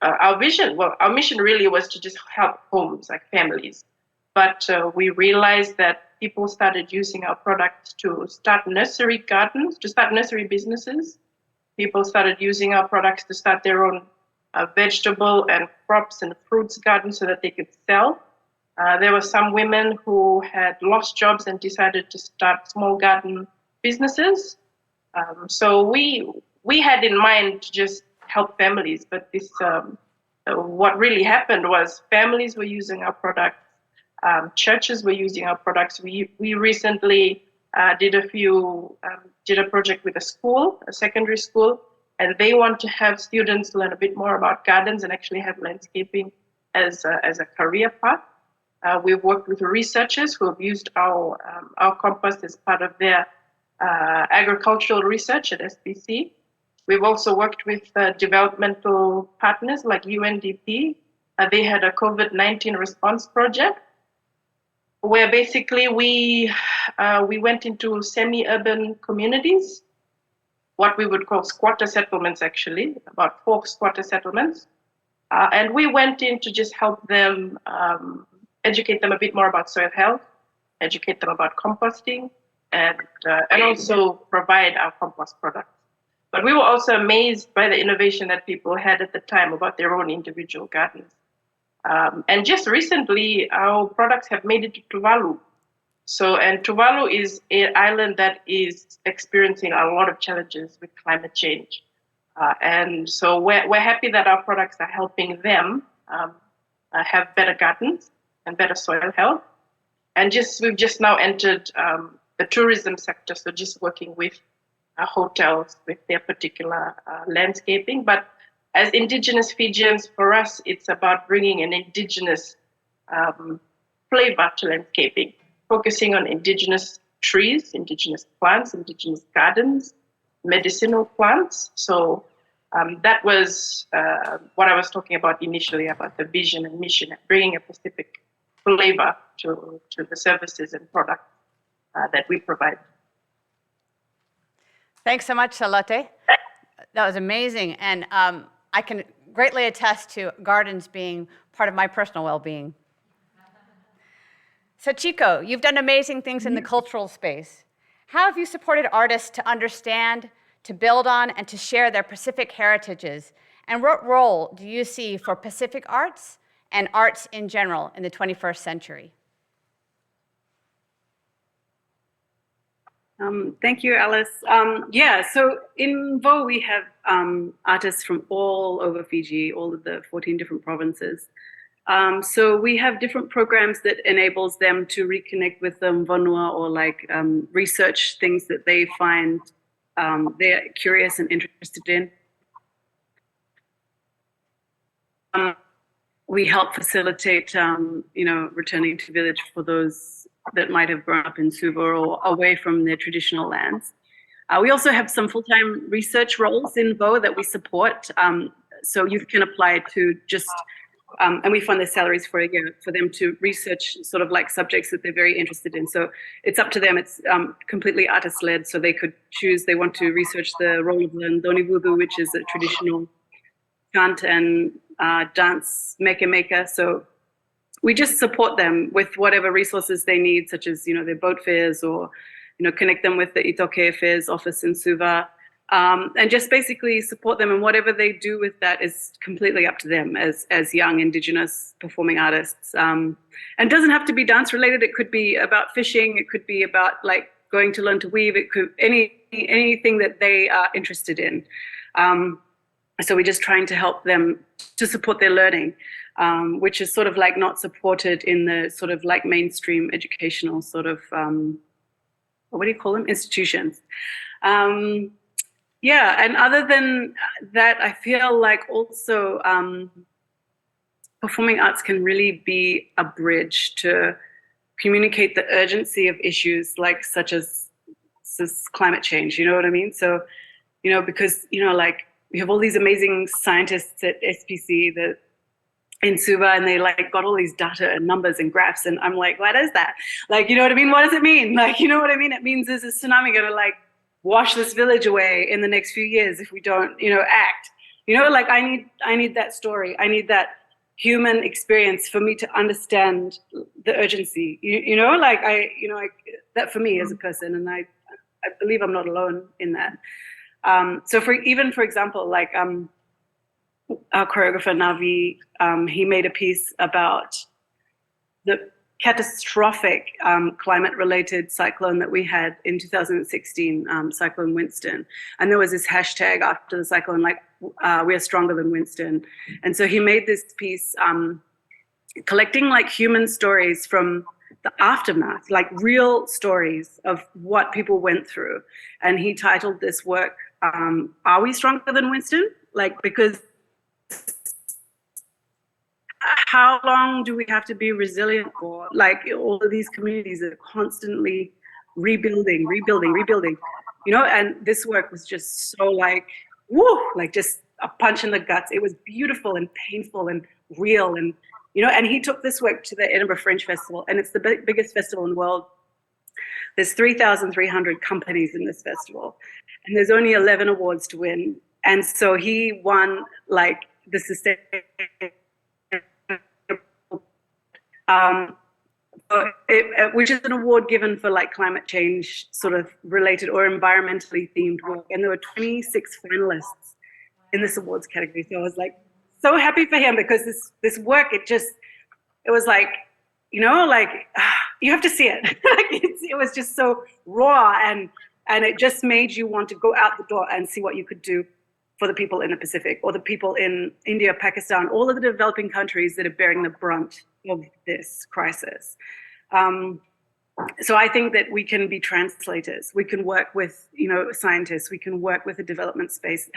our vision. Well, our mission really was to just help homes, like families. But we realized that people started using our products to start nursery gardens, to start nursery businesses. People started using our products to start their own vegetable and crops and fruits gardens so that they could sell. There were some women who had lost jobs and decided to start small garden businesses. So we had in mind to just help families, but this what really happened was families were using our products, churches were using our products. We recently did a project with a school, a secondary school, and they want to have students learn a bit more about gardens and actually have landscaping as a career path. We've worked with researchers who have used our compost as part of their agricultural research at SPC. We've also worked with developmental partners like UNDP. They had a COVID-19 response project where basically we went into semi-urban communities, what we would call squatter settlements, actually, about 4 squatter settlements. And we went in to just help them, educate them a bit more about soil health, educate them about composting, and also provide our compost products. But we were also amazed by the innovation that people had at the time about their own individual gardens. And just recently, our products have made it to Tuvalu. And Tuvalu is an island that is experiencing a lot of challenges with climate change. And so we're happy that our products are helping them have better gardens and better soil health. And we've just now entered the tourism sector, so just working with hotels with their particular landscaping. But as Indigenous Fijians, for us, it's about bringing an Indigenous flavor to landscaping, focusing on Indigenous trees, Indigenous plants, Indigenous gardens, medicinal plants. So that was what I was talking about initially, about the vision and mission, bringing a Pacific flavor to the services and products that we provide. Thanks so much, Charlotte. That was amazing. And I can greatly attest to gardens being part of my personal well-being. So Chico, you've done amazing things in the cultural space. How have you supported artists to understand, to build on, and to share their Pacific heritages? And what role do you see for Pacific arts and arts in general in the 21st century? Thank you, Alice. So in VO we have artists from all over Fiji, all of the 14 different provinces. So we have different programs that enables them to reconnect with them Vanua or research things that they find they're curious and interested in. We help facilitate, returning to village for those that might have grown up in Suva or away from their traditional lands. We also have some full-time research roles in VO that we support. So you can apply to just, and we fund their salaries for a year for them to research sort of like subjects that they're very interested in. So it's up to them. It's completely artist-led. So they could choose, they want to research the role of the Ndoni Vudu, which is a traditional chant and dance maker. So we just support them with whatever resources they need, such as, their boat fares or, connect them with the Itoke Affairs office in Suva. And just basically support them, and whatever they do with that is completely up to them as young Indigenous performing artists. And it doesn't have to be dance related. It could be about fishing. It could be about going to learn to weave. It could anything that they are interested in. So we're just trying to help them to support their learning, which is sort of not supported in the sort of mainstream educational sort of, what do you call them? Institutions. And other than that, I feel like also performing arts can really be a bridge to communicate the urgency of issues such as climate change, you know what I mean? So, because, we have all these amazing scientists at SPC that in Suva, and they like got all these data and numbers and graphs, and I'm like, what is that? Like, you know what I mean? What does it mean? Like, you know what I mean? It means there's a tsunami gonna like wash this village away in the next few years if we don't, you know, act. You know, like I need that story. I need that human experience for me to understand the urgency. You know, like that for me as a person, and I believe I'm not alone in that. So for example, like our choreographer Navi, he made a piece about the catastrophic climate-related cyclone that we had in 2016, Cyclone Winston. And there was this hashtag after the cyclone, like, we are stronger than Winston. And so he made this piece collecting like human stories from the aftermath, like real stories of what people went through. And he titled this work, Are We Stronger Than Winston? Like, because how long do we have to be resilient for? Like, all of these communities that are constantly rebuilding, you know, and this work was just so like, woo, like just a punch in the guts. It was beautiful and painful and real. And, you know, and he took this work to the Edinburgh Fringe Festival, and it's the biggest festival in the world. There's 3,300 companies in this festival, and there's only 11 awards to win. And so he won like the which is an award given for like climate change sort of related or environmentally themed work. And there were 26 finalists in this awards category. So I was like so happy for him, because this work, it was like, you know, like you have to see it. Like it was just so raw, and it just made you want to go out the door and see what you could do for the people in the Pacific, or the people in India, Pakistan, all of the developing countries that are bearing the brunt of this crisis. So I think that we can be translators. We can work with, you know, scientists. We can work with the development space.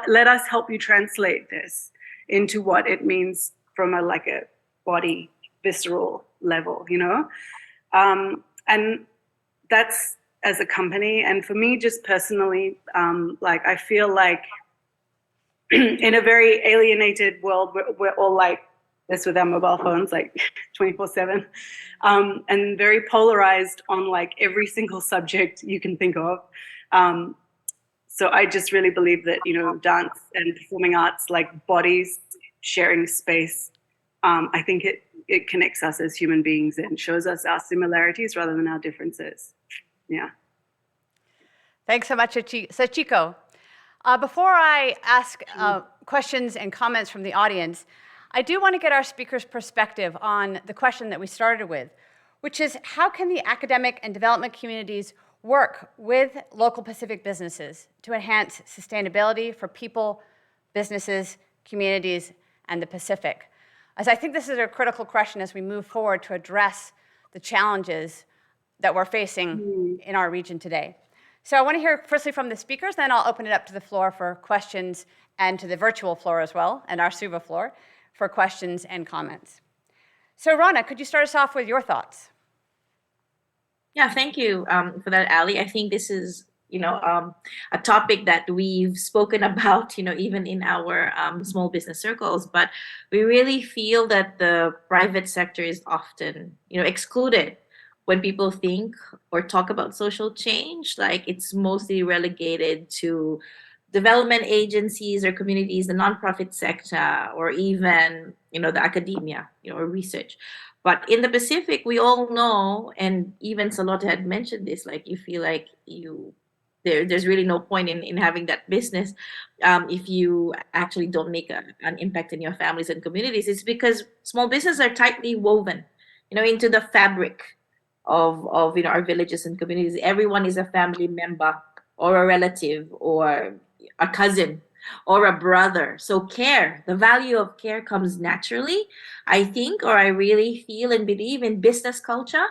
Let us help you translate this into what it means from a body, visceral level, you know? And that's as a company. And for me, just personally, like I feel like in a very alienated world, we're all like this with our mobile phones, like 24/7, and very polarized on like every single subject you can think of. So I just really believe that, you know, dance and performing arts, like bodies sharing space, I think it connects us as human beings and shows us our similarities rather than our differences. Yeah. Thanks so much, Sachiko. Before I ask questions and comments from the audience, I do want to get our speaker's perspective on the question that we started with, which is how can the academic and development communities work with local Pacific businesses to enhance sustainability for people, businesses, communities, and the Pacific? As I think this is a critical question as we move forward to address the challenges that we're facing in our region today. So I want to hear firstly from the speakers, then I'll open it up to the floor for questions, and to the virtual floor as well, and our Suva floor for questions and comments. So Rana, could you start us off with your thoughts? Yeah, thank you for that, Ali. I think this is, you know, a topic that we've spoken about, you know, even in our small business circles, but we really feel that the private sector is often, you know, excluded when people think or talk about social change. Like it's mostly relegated to development agencies or communities, the nonprofit sector, or even, you know, the academia, you know, or research. But in the Pacific, we all know, and even Salota had mentioned this, like you feel like there's really no point in having that business if you actually don't make an impact in your families and communities. It's because small businesses are tightly woven, you know, into the fabric of you know, our villages and communities. Everyone is a family member or a relative or a cousin or a brother. So care, the value of care comes naturally, I think, or I really feel and believe in business culture.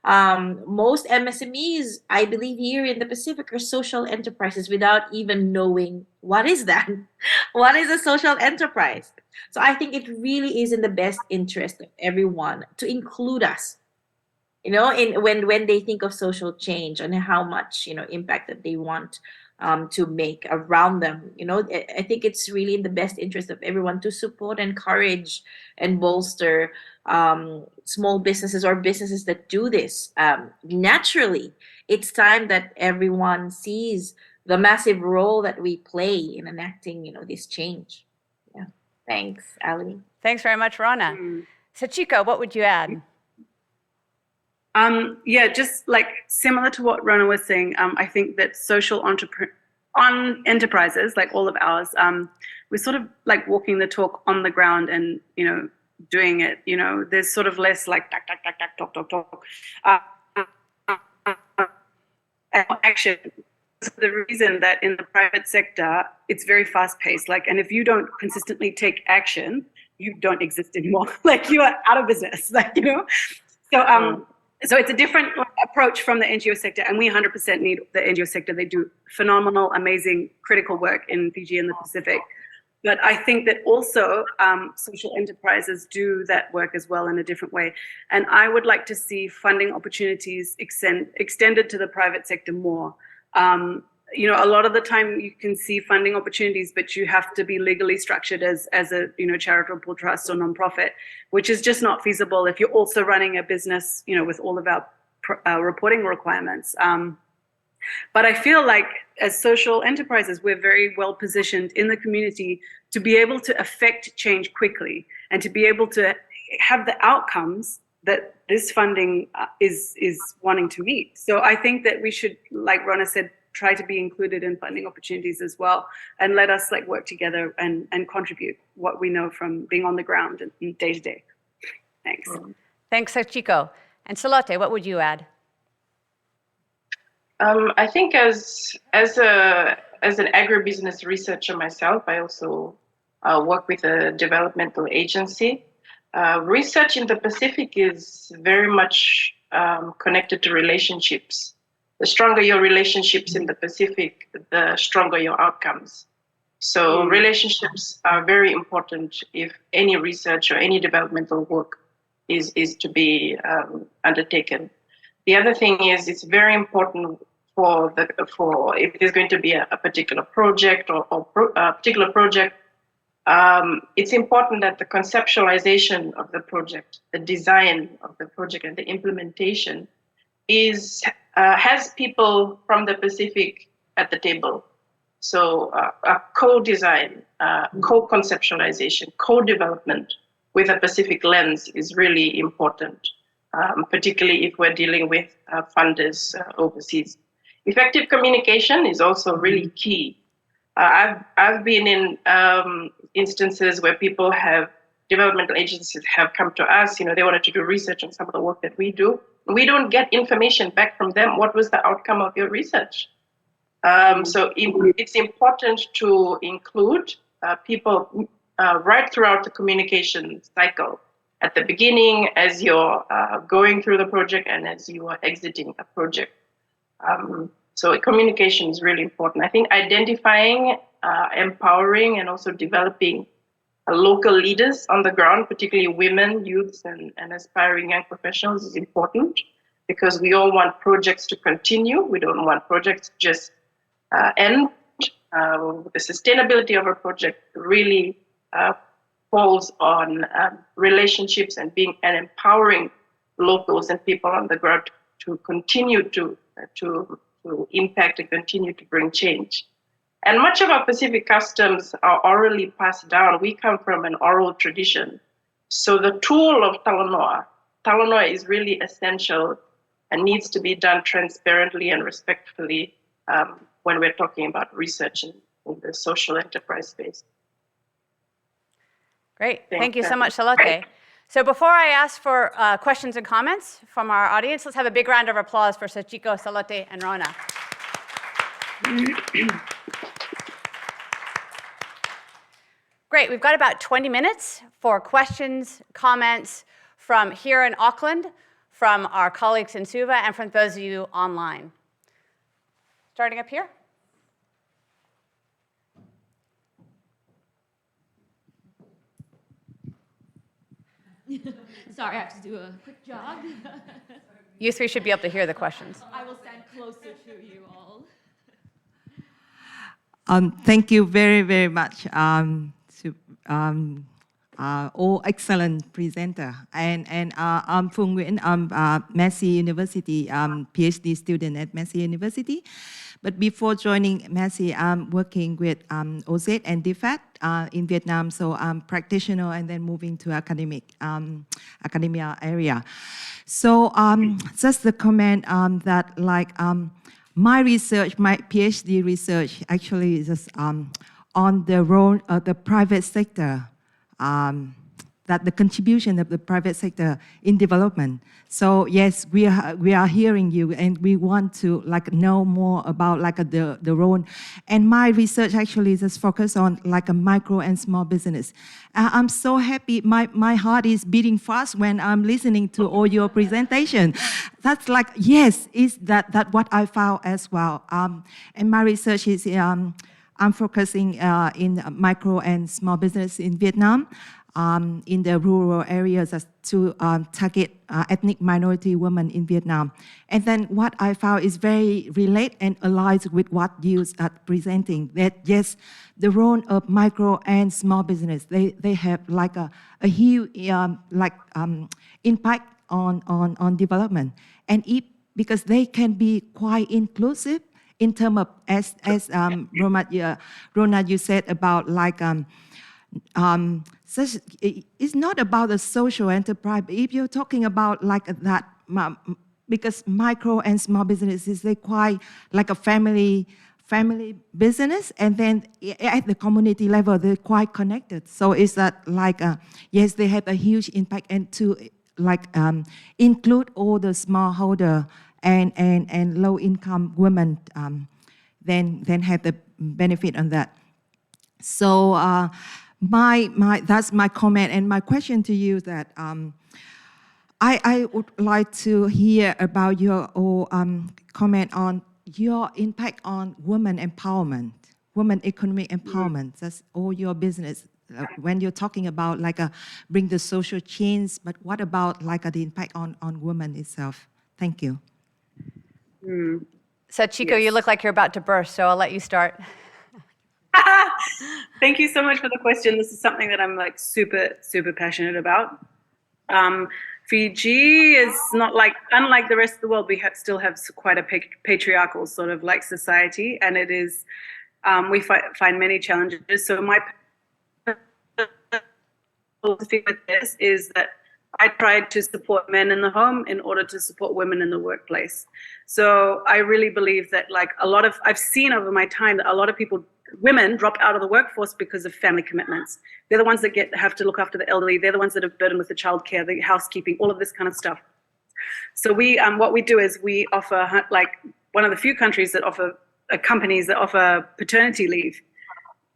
Most MSMEs, I believe, here in the Pacific are social enterprises without even knowing what is that. What is a social enterprise? So I think it really is in the best interest of everyone to include us, you know, in when they think of social change and how much, you know, impact that they want to make around them. I think it's really in the best interest of everyone to support, encourage, and bolster small businesses or businesses that do this naturally. It's time that everyone sees the massive role that we play in enacting, this change. Yeah. Thanks, Ali. Thanks very much, Rona. Sachiko, what would you add? Yeah, just like similar to what Rona was saying, I think that social enterprises, like all of ours, we're sort of like walking the talk on the ground and, doing it. There's sort of less like talk. Action. The reason that in the private sector, it's very fast paced. And if you don't consistently take action, you don't exist anymore. You are out of business. So it's a different approach from the NGO sector, and we 100% need the NGO sector. They do phenomenal, amazing, critical work in Fiji and the Pacific. But I think that also social enterprises do that work as well in a different way. And I would like to see funding opportunities extended to the private sector more. A lot of the time you can see funding opportunities, but you have to be legally structured as a charitable trust or nonprofit, which is just not feasible if you're also running a business, with all of our reporting requirements. But I feel like as social enterprises, we're very well positioned in the community to be able to affect change quickly and to be able to have the outcomes that this funding is wanting to meet. So I think that we should, like Rona said, try to be included in funding opportunities as well, and let us work together and contribute what we know from being on the ground and day to day. Thanks. Thanks, Sachiko. And Salote, what would you add? I think as an agribusiness researcher myself, I also work with a developmental agency. Research in the Pacific is very much connected to relationships. The stronger your relationships in the Pacific, the stronger your outcomes. So relationships are very important if any research or any developmental work is to be undertaken. The other thing is it's very important for if there's going to be a particular project or a particular project, it's important that the conceptualization of the project, the design of the project, and the implementation has people from the Pacific at the table. So a co-design, co-conceptualization, co-development with a Pacific lens is really important, particularly if we're dealing with funders overseas. Effective communication is also really key. I've been in instances where developmental agencies have come to us, they wanted to do research on some of the work that we do. We don't get information back from them. What was the outcome of your research? So it's important to include people right throughout the communication cycle, at the beginning, as you're going through the project, and as you are exiting a project. So communication is really important. I think identifying, empowering, and also developing local leaders on the ground, particularly women, youths, and aspiring young professionals, is important, because we all want projects to continue. We don't want projects to just end. The sustainability of a project really falls on relationships and empowering locals and people on the ground to continue to impact and continue to bring change. And much of our Pacific customs are orally passed down. We come from an oral tradition. So the tool of talanoa is really essential and needs to be done transparently and respectfully when we're talking about research in the social enterprise space. Great. Thank you so much, Salote. So before I ask for questions and comments from our audience, let's have a big round of applause for Sachiko, Salote, and Rona. Great. We've got about 20 minutes for questions, comments from here in Auckland, from our colleagues in Suva, and from those of you online. Starting up here. Sorry, I have to do a quick jog. You three should be able to hear the questions. I will stand closer to you all. Thank you very, very much. All excellent presenter. And I'm Phương Nguyễn. I'm Massey University, PhD student at Massey University. But before joining Massey, I'm working with OZ and DFAT in Vietnam. So I'm practitioner and then moving to academia area. So just the comment that like my research, my PhD research actually is on the role of the private sector, that the contribution of the private sector in development. So yes, we are hearing you, and we want to like know more about like the role. And my research actually is just focused on like a micro and small business. I'm so happy. My heart is beating fast when I'm listening to all your presentation. That's like, yes, is that what I found as well. And my research is I'm focusing in micro and small business in Vietnam, in the rural areas to target ethnic minority women in Vietnam. And then what I found is very relate and aligns with what you are presenting, that yes, the role of micro and small business, they have like a huge impact on development. And because they can be quite inclusive in terms of, as Rona, you said about like, it's not about a social enterprise. If you're talking about like that, because micro and small businesses, they're quite like a family business, and then at the community level, they're quite connected. So it's that like, yes, they have a huge impact, and to like include all the smallholder and low-income women, then have the benefit on that. So that's my comment, and my question to you that I would like to hear about your comment on your impact on women empowerment, women economic empowerment. That's all your business. When you're talking about like bring the social change, but what about like the impact on women itself? Thank you. So Chico, you look like you're about to burst, so I'll let you start. Thank you so much for the question. This is something that I'm like super, super passionate about. Fiji is not like, unlike the rest of the world, we still have quite a patriarchal sort of like society, and it is, we find many challenges. So my philosophy with this is that I tried to support men in the home in order to support women in the workplace. So I really believe that like I've seen over my time that a lot of women drop out of the workforce because of family commitments. They're the ones that have to look after the elderly. They're the ones that are burdened with the childcare, the housekeeping, all of this kind of stuff. So what we do is we offer, like one of the few countries that offer companies that offer paternity leave.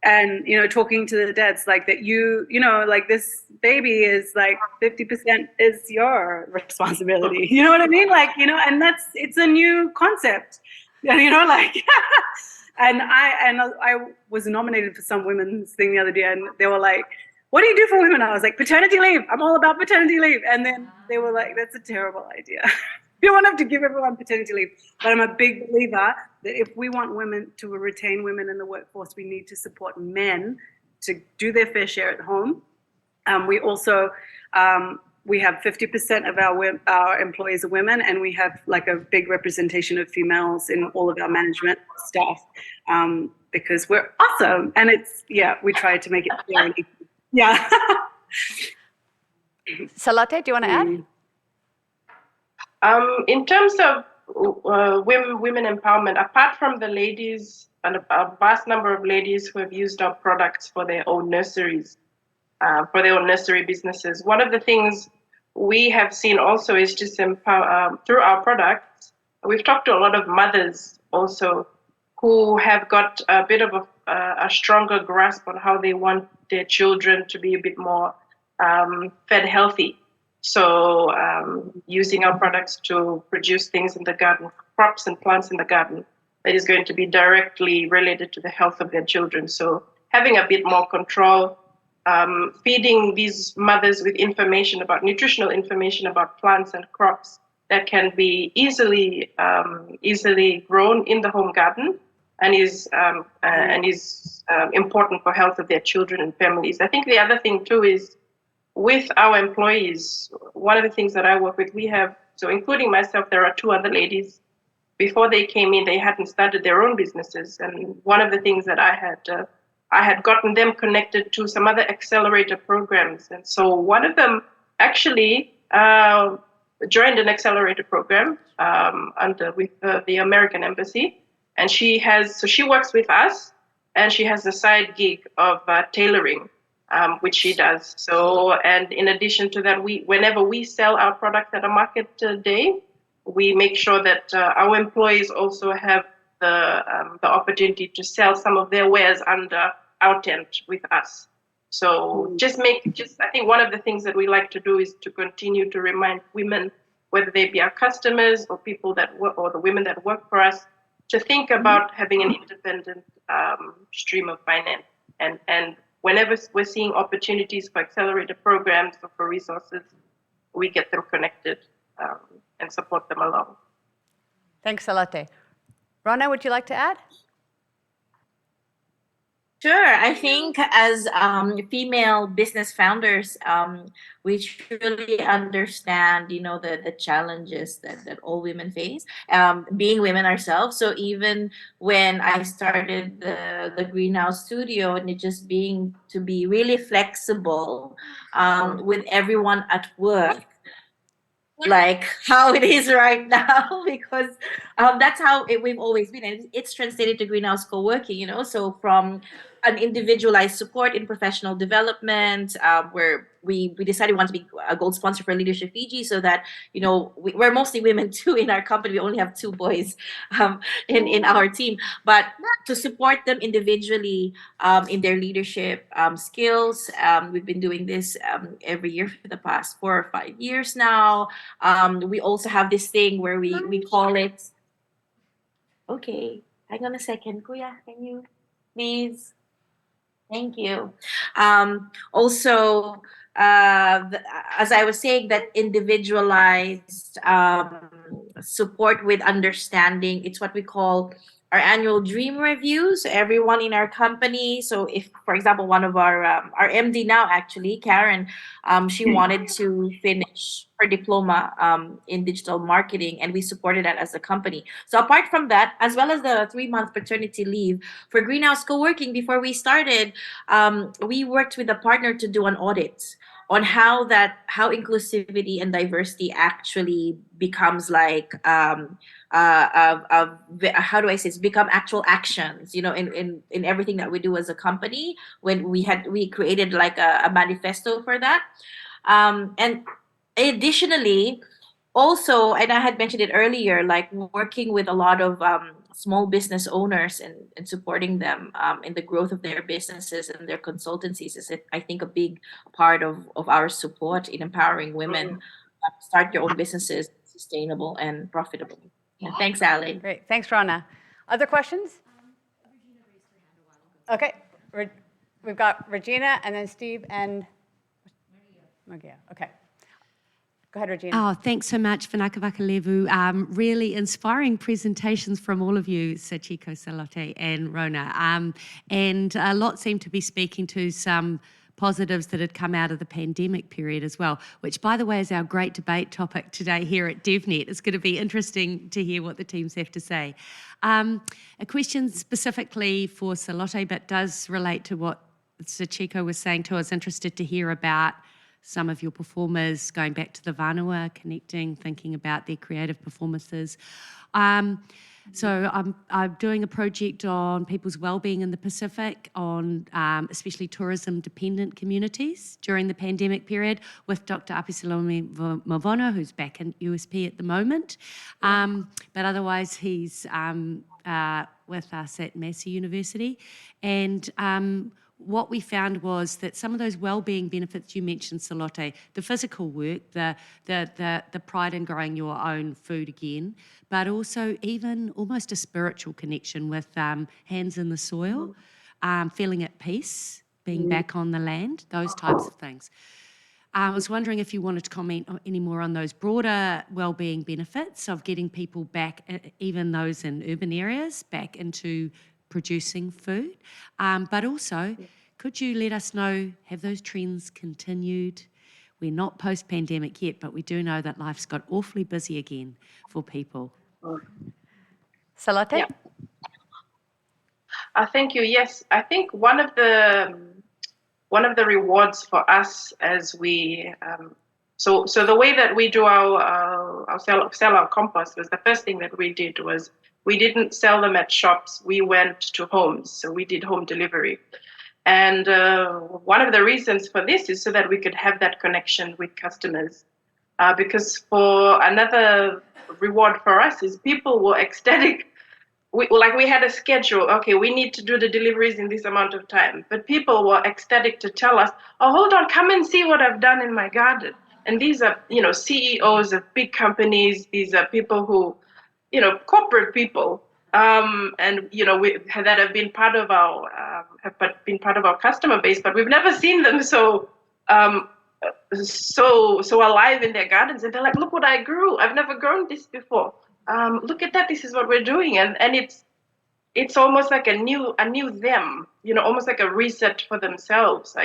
And, you know, talking to the dads like that, you know, like this baby is like 50% is your responsibility. You know what I mean? Like, you know, and it's a new concept, you know, like, and I was nominated for some women's thing the other day, and they were like, what do you do for women? I was like, paternity leave. I'm all about paternity leave. And then they were like, that's a terrible idea. You don't have to give everyone paternity leave. But I'm a big believer that if we want women to retain women in the workforce, we need to support men to do their fair share at home. We also, we have 50% of our employees are women, and we have like a big representation of females in all of our management staff, because we're awesome. And we try to make it fair and equal. Yeah. Salate, do you want to add? In terms of women empowerment, apart from the ladies, and a vast number of ladies who have used our products for their own nurseries, for their own nursery businesses, one of the things we have seen also is just empower through our products. We've talked to a lot of mothers also who have got a bit of a stronger grasp on how they want their children to be a bit more fed healthy. So using our products to produce things in the garden, crops and plants in the garden, that is going to be directly related to the health of their children. So having a bit more control, feeding these mothers with information about nutritional information about plants and crops that can be easily grown in the home garden, and is important for health of their children and families. I think the other thing too is with our employees, one of the things that I work with, we have, so including myself, there are two other ladies. Before they came in, they hadn't started their own businesses. And one of the things that I had gotten them connected to some other accelerator programs. And so one of them actually joined an accelerator program with the American Embassy. And she works with us, and she has a side gig of tailoring, which she does. So, and in addition to that, whenever we sell our product at a market day, we make sure that our employees also have the opportunity to sell some of their wares under our tent with us. So I think one of the things that we like to do is to continue to remind women, whether they be our customers or people that work, or the women that work for us, to think about having an independent stream of finance. And whenever we're seeing opportunities for accelerator programs or for resources, we get them connected and support them along. Thanks, Salote. Rona, would you like to add? Sure. I think as female business founders, we truly understand, the challenges that all women face, being women ourselves. So even when I started the Greenhouse Studio, and it just being to be really flexible with everyone at work, like how it is right now, because that's how we've always been, and it's translated to Greenhouse Co-working, so from an individualized support in professional development, where we decided we want to be a gold sponsor for Leadership Fiji, so that we're mostly women too in our company. We only have 2 boys in our team, but to support them individually in their leadership skills. We've been doing this every year for the past 4 or 5 years now. We also have this thing where we call it, okay, hang on a second, Kuya, can you please? Thank you. Also, as I was saying, that individualized support with understanding, it's what we call our annual dream review. So everyone in our company, so if, for example, one of our MD now, actually, Karen, she wanted to finish her diploma in digital marketing, and we supported that as a company. So apart from that, as well as the 3-month paternity leave for Greenhouse Co-working, before we started, we worked with a partner to do an audit on how inclusivity and diversity actually becomes like how do I say, it's become actual actions, in everything that we do as a company. When we created like a manifesto for that, and additionally, also, and I had mentioned it earlier, like working with a lot of small business owners and supporting them in the growth of their businesses and their consultancies is, I think, a big part of our support in empowering women start their own businesses, sustainable and profitable. Yeah, thanks, Ali. Great. Thanks, Rona. Other questions? Okay. We've got Regina, and then Steve, and Maria. Okay. Go ahead, Regina. Oh, thanks so much, Vanaka Vakalevu. Really inspiring presentations from all of you, Sachiko, Salote, and Rona. And a lot seem to be speaking to some positives that had come out of the pandemic period as well, which, by the way, is our great debate topic today here at DevNet. It's going to be interesting to hear what the teams have to say. A question specifically for Salote, but does relate to what Sachiko was saying too. I was interested to hear about some of your performers going back to the Vanua, connecting, thinking about their creative performances. So I'm doing a project on people's wellbeing in the Pacific, on especially tourism-dependent communities during the pandemic period, with Dr. Apisalome Mavono, who's back in USP at the moment. But otherwise, he's with us at Massey University. And what we found was that some of those wellbeing benefits you mentioned, Salote, the physical work, the pride in growing your own food again, but also even almost a spiritual connection with hands in the soil, feeling at peace, being back on the land, those types of things. I was wondering if you wanted to comment any more on those broader wellbeing benefits of getting people back, even those in urban areas, back into producing food. But also, could you let us know, have those trends continued? We're not post-pandemic yet, but we do know that life's got awfully busy again for people. Salote? Yeah. Thank you. Yes, I think one of the rewards for us as we so the way that we do our sell our compost was the first thing that we did was we didn't sell them at shops. We went to homes, so we did home delivery. And one of the reasons for this is so that we could have that connection with customers. Because for another reward for us is people were ecstatic. We had a schedule. Okay, we need to do the deliveries in this amount of time. But people were ecstatic to tell us, oh, hold on, come and see what I've done in my garden. And these are, CEOs of big companies. These are people who, corporate people. And that have been part of our customer base, but we've never seen them so alive in their gardens. And they're like, look what I grew. I've never grown this before. Look at that. This is what we're doing, and it's almost like a new them. Almost like a reset for themselves.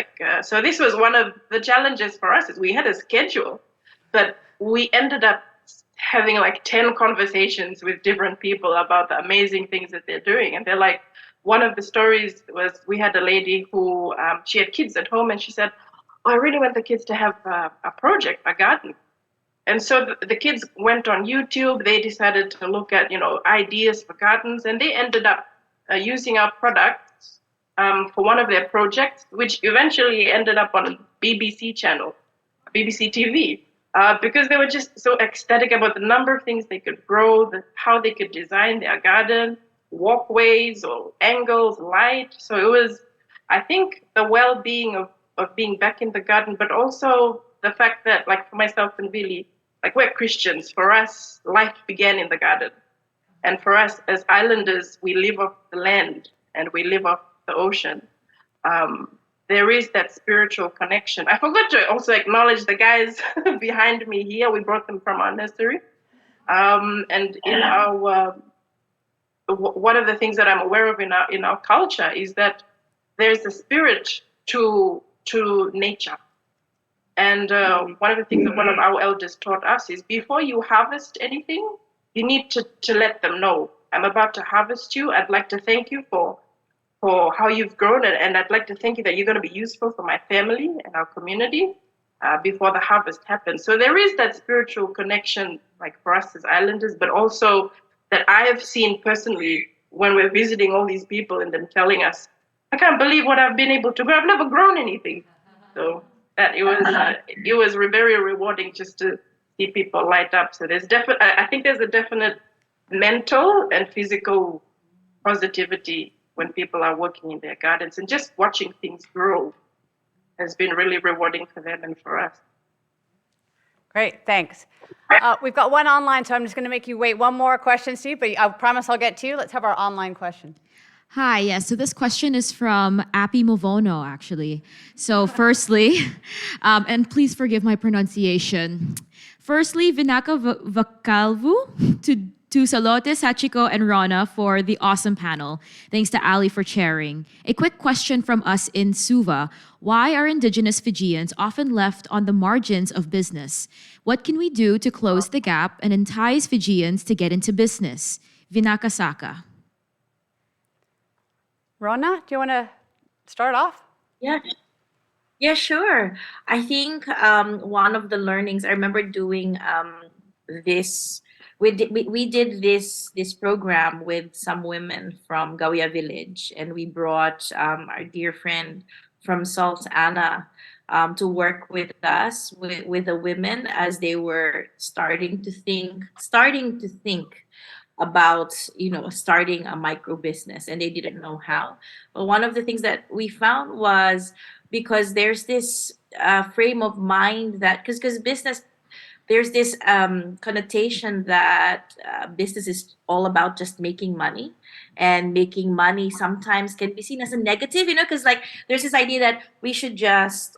So this was one of the challenges for us. Is we had a schedule, but we ended up having like 10 conversations with different people about the amazing things that they're doing. And they're like, one of the stories was we had a lady who, she had kids at home and she said, oh, I really want the kids to have a project, a garden. And so the kids went on YouTube, they decided to look at, ideas for gardens, and they ended up using our products for one of their projects, which eventually ended up on a BBC channel, BBC TV. Because they were just so ecstatic about the number of things they could grow, how they could design their garden, walkways or angles, light. So it was, I think, the well-being of being back in the garden, but also the fact that, like for myself and Billy, like we're Christians. For us, life began in the garden. And for us as islanders, we live off the land and we live off the ocean. There is that spiritual connection. I forgot to also acknowledge the guys behind me here. We brought them from our nursery. And in our, one of the things that I'm aware of in our culture is that there's a spirit to nature. And one of the things that one of our elders taught us is before you harvest anything, you need to let them know, I'm about to harvest you. I'd like to thank you for how you've grown, and I'd like to thank you that you're going to be useful for my family and our community before the harvest happens. So there is that spiritual connection, like for us as islanders, but also that I have seen personally when we're visiting all these people and them telling us, I can't believe what I've been able to grow. I've never grown anything. So that it was very rewarding just to see people light up. So I think there's a definite mental and physical positivity when people are working in their gardens, and just watching things grow has been really rewarding for them and for us. Great, thanks. We've got one online, so I'm just going to make you wait one more question, Steve, but I promise I'll get to you. Let's have our online question. Hi, yes. So this question is from Appy Movono, actually. So firstly, and please forgive my pronunciation. Firstly, Vinaka Vakalvu to Salote, Sachiko, and Rona for the awesome panel. Thanks to Ali for chairing. A quick question from us in Suva. Why are indigenous Fijians often left on the margins of business? What can we do to close the gap and entice Fijians to get into business? Vinaka Saka. Rona, do you want to start off? Yeah, sure. I think one of the learnings, I remember doing this. We did this program with some women from Gawia village, and we brought our dear friend from Salt Anna to work with us with the women as they were starting to think about starting a micro business, and they didn't know how. But one of the things that we found was because there's this frame of mind that because business. There's this connotation that business is all about just making money, and making money sometimes can be seen as a negative, because like there's this idea that we should just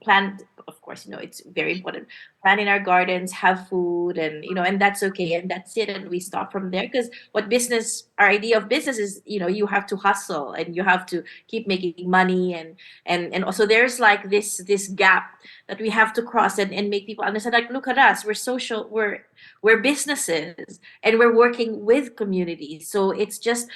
plant of course, it's very important. Plant in our gardens, have food, and and that's okay, and that's it, and we stop from there. Because our idea of business is, you have to hustle and you have to keep making money, and also there's like this gap that we have to cross and make people understand. Like, look at us, we're social, we're businesses, and we're working with communities. So it's just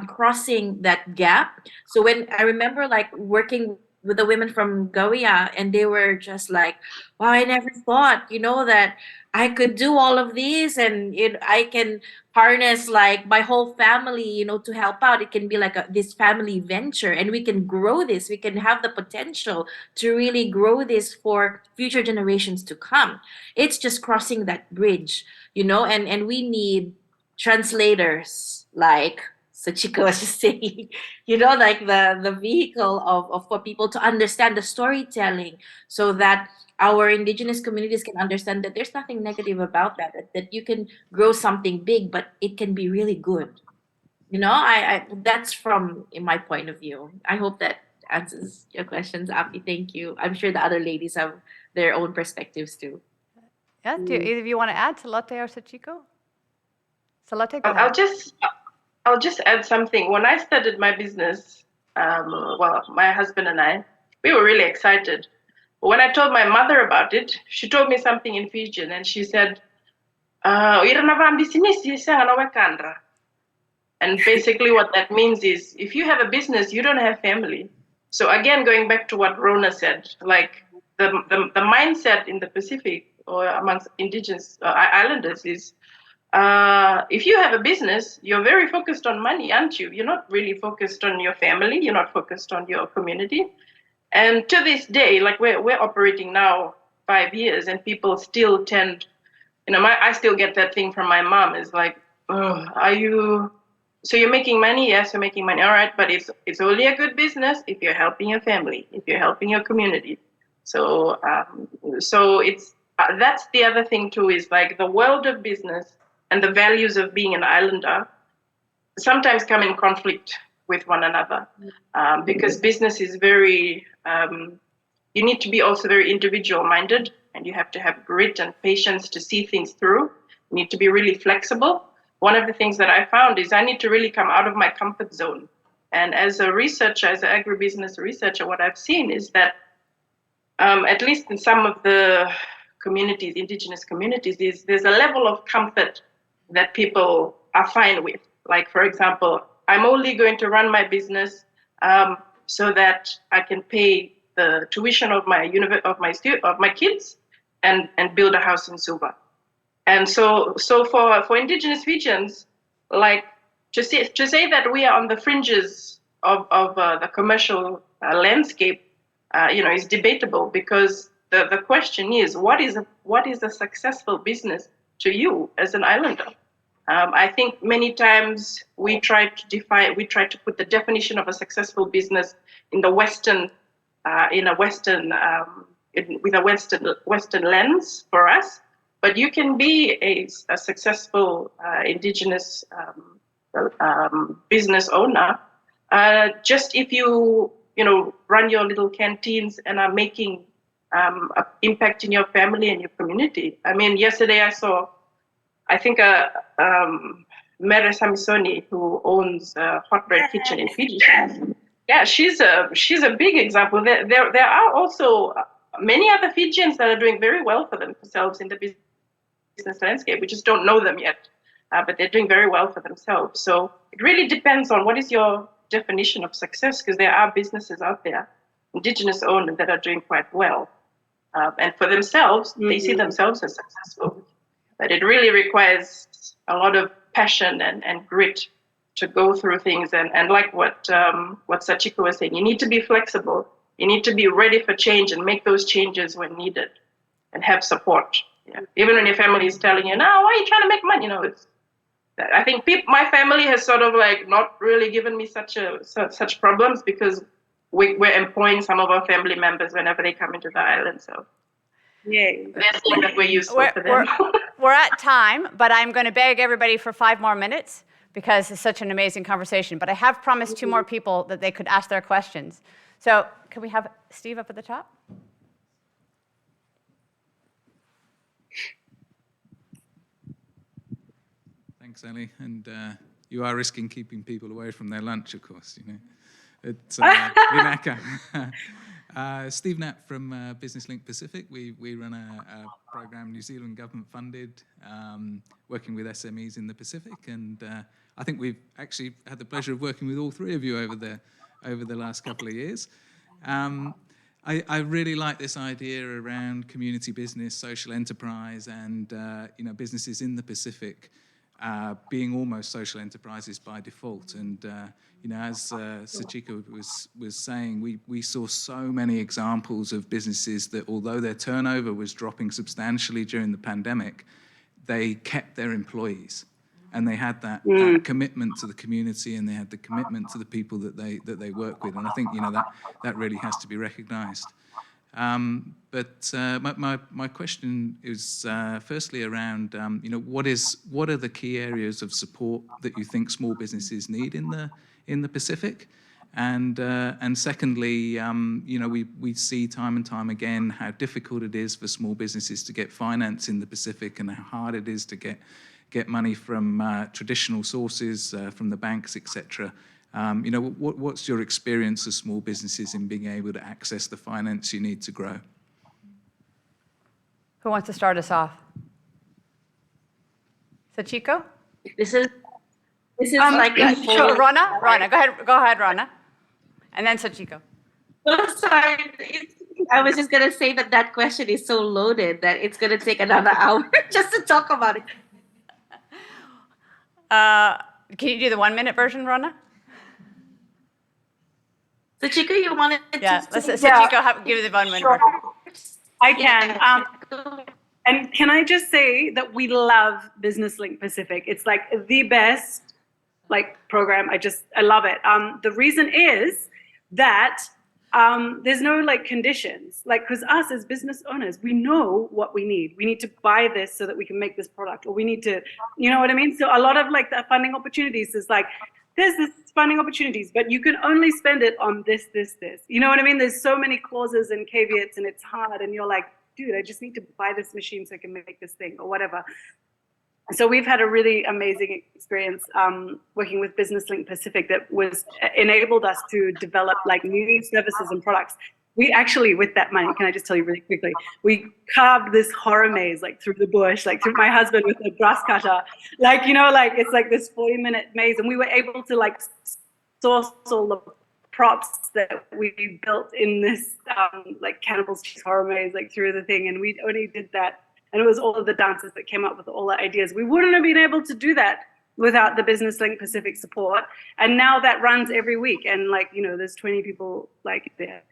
crossing that gap. So when I remember like working with the women from Gawia, and they were just like, wow, I never thought, that I could do all of these, and I can harness like my whole family, to help out. It can be like this family venture, and we can grow this. We can have the potential to really grow this for future generations to come. It's just crossing that bridge, and we need translators, like Sachiko was just saying, like the vehicle of for people to understand the storytelling, so that our indigenous communities can understand that there's nothing negative about that you can grow something big, but it can be really good. I that's from in my point of view. I hope that answers your questions, Api. Thank you. I'm sure the other ladies have their own perspectives too. Yeah, do either of you want to add, Salote or Sachiko? Salote, go ahead. I'll just add something. When I started my business, my husband and I, we were really excited. When I told my mother about it, she told me something in Fijian, and she said, and basically what that means is, if you have a business, you don't have family. So again, going back to what Rona said, like the mindset in the Pacific or amongst indigenous islanders is, if you have a business, you're very focused on money, aren't you? You're not really focused on your family. You're not focused on your community. And to this day, like we're operating now 5 years, and people still tend, I still get that thing from my mom. Is like, oh, so you're making money? Yes, you're making money. All right, but it's only a good business if you're helping your family, if you're helping your community. So it's that's the other thing too, is like the world of business and the values of being an islander sometimes come in conflict with one another, because business is very, you need to be also very individual minded, and you have to have grit and patience to see things through. You need to be really flexible. One of the things that I found is I need to really come out of my comfort zone. And as a researcher, as an agribusiness researcher, what I've seen is that, at least in some of the communities, indigenous communities, there's a level of comfort that people are fine with. Like, for example, I'm only going to run my business so that I can pay the tuition of my kids and build a house in Suva. And so for indigenous Fijians, like to say that we are on the fringes of the commercial landscape, is debatable, because the question is, what is a successful business to you as an islander? I think many times we try to put the definition of a successful business in the Western, with a Western lens for us. But you can be a successful indigenous business owner just if you run your little canteens and are making an impact in your family and your community. I mean, yesterday I saw, I think, Mere Samisoni, who owns a hot bread kitchen in Fiji. Yeah, she's a big example. There are also many other Fijians that are doing very well for themselves in the business landscape. We just don't know them yet, but they're doing very well for themselves. So it really depends on what is your definition of success, because there are businesses out there, indigenous owned, that are doing quite well. And for themselves, they see themselves as successful. But it really requires a lot of passion and grit to go through things. And like what Sachiko was saying, you need to be flexible. You need to be ready for change and make those changes when needed, and have support. Yeah. Even when your family is telling you, "No, why are you trying to make money?" I think my family has sort of like not really given me such problems, because we're employing some of our family members whenever they come into the island. So Yay. that's something that we're useful for them. We're at time, but I'm going to beg everybody for 5 more minutes, because it's such an amazing conversation. But I have promised 2 more people that they could ask their questions. So can we have Steve up at the top? Thanks, Ellie. And you are risking keeping people away from their lunch, of course, you know. It's Vinaka. Steve Knapp from Business Link Pacific. We run a program New Zealand government funded, working with SMEs in the Pacific. And I think we've actually had the pleasure of working with all three of you over the last couple of years. I really like this idea around community business, social enterprise, and businesses in the Pacific being almost social enterprises by default. And as Sachiko was saying, we saw so many examples of businesses that, although their turnover was dropping substantially during the pandemic, they kept their employees. And they had that commitment to the community, and they had the commitment to the people that they work with. And I think that really has to be recognised. But my question is firstly around what are the key areas of support that you think small businesses need in the Pacific, and secondly, we see time and time again how difficult it is for small businesses to get finance in the Pacific, and how hard it is to get money from traditional sources, from the banks, etc. What's your experience of small businesses in being able to access the finance you need to grow? Who wants to start us off? Sachiko? This is like a Sure, Rona, go ahead, Rona, and then Sachiko. Oh, sorry. I was just gonna say that question is so loaded that it's gonna take another hour just to talk about it. Can you do the 1 minute version, Rona? Sachiko, you wanted to Sachiko give you the 1 minute version. I can. And can I just say that we love Business Link Pacific. It's like the best program. I love it. The reason is that there's no conditions, because us as business owners, we know what we need. We need to buy this so that we can make this product, or we need to, you know what I mean? So a lot of the funding opportunities is there's this funding opportunities, but you can only spend it on this. You know what I mean? There's so many clauses and caveats, and it's hard, and you're like, dude, I just need to buy this machine so I can make this thing or whatever. So we've had a really amazing experience working with Business Link Pacific that enabled us to develop new services and products. We actually, with that money, can I just tell you really quickly, we carved this horror maze through the bush, through my husband with a grass cutter, it's this 40-minute maze, and we were able to source all the props that we built in this Cannibals Cheese horror maze through the thing, and we only did that. And it was all of the dancers that came up with all the ideas. We wouldn't have been able to do that without the Business Link Pacific support. And now that runs every week. And there's 20 people there.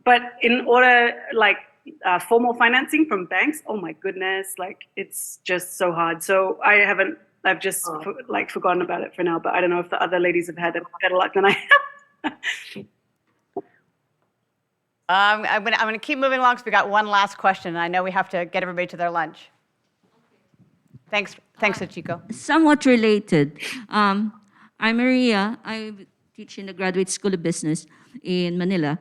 But in order, formal financing from banks, oh my goodness, it's just so hard. So I've just forgotten about it for now. But I don't know if the other ladies have had better luck than I have. I'm gonna keep moving along because we got one last question, and I know we have to get everybody to their lunch. Thanks, Sachiko. Somewhat related. I'm Maria. I teach in the Graduate School of Business in Manila.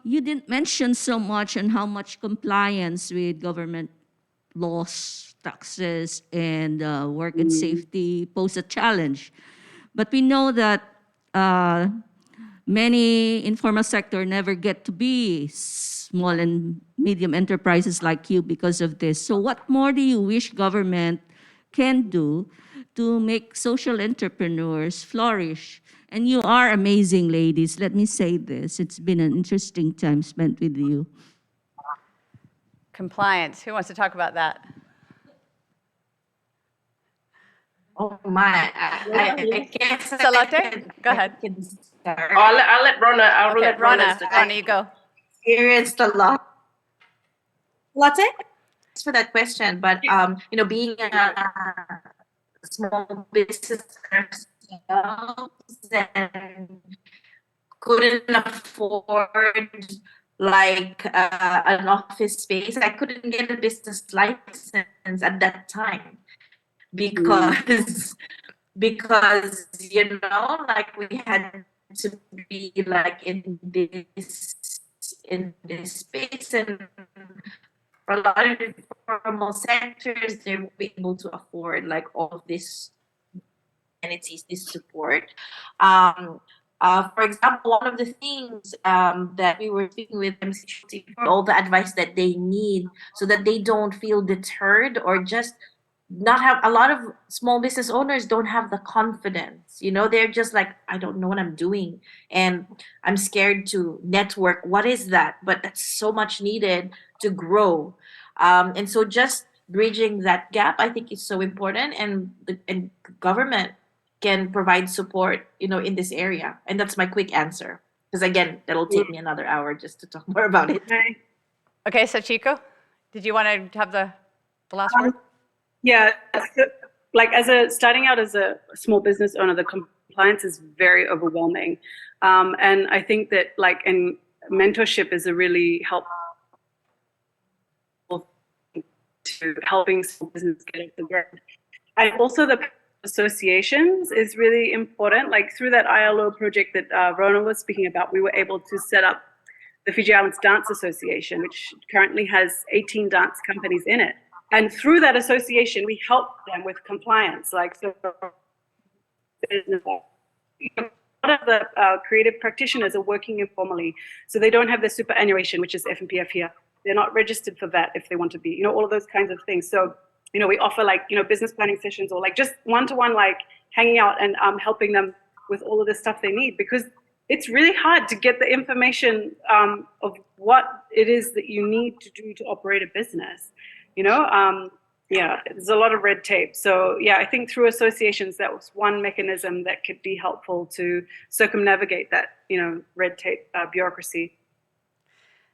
You didn't mention so much on how much compliance with government laws, taxes, and work and safety pose a challenge. But we know that many informal sector never get to be small and medium enterprises like you because of this. So what more do you wish government can do to make social entrepreneurs flourish? And you are amazing, ladies. Let me say this. It's been an interesting time spent with you. Compliance. Who wants to talk about that? Oh my! I guess Salate, go ahead. I'll let Rona. I'll let Rona. Rona, you go. Experienced a lot. Latte? Thanks for that question. But being a small business ourselves and couldn't afford an office space, I couldn't get a business license at that time because we had to be in this space, and for a lot of informal sectors, they won't be able to afford like all of this amenities, this support. For example, one of the things that we were speaking with MC all the advice that they need so that they don't feel deterred or just not have a lot of small business owners don't have the confidence. They're just like, I don't know what I'm doing and I'm scared to network. What is that? But that's so much needed to grow. And so just bridging that gap, I think is so important, and the government can provide support, in this area. And that's my quick answer. Because again, that'll take me another hour just to talk more about it. Okay, Sachiko, did you want to have the last word? Yeah, like starting out as a small business owner, the compliance is very overwhelming. And I think that mentorship is a really helpful to helping small business get off the ground. And also the associations is really important. Like through that ILO project that Rona was speaking about, we were able to set up the Fiji Islands Dance Association, which currently has 18 dance companies in it. And through that association, we help them with compliance. A lot of the creative practitioners are working informally, so they don't have their superannuation, which is F&PF here. They're not registered for that if they want to be, all of those kinds of things. So, we offer business planning sessions or just one-to-one, hanging out and helping them with all of the stuff they need, because it's really hard to get the information of what it is that you need to do to operate a business. There's a lot of red tape. So I think through associations, that was one mechanism that could be helpful to circumnavigate that, red tape bureaucracy.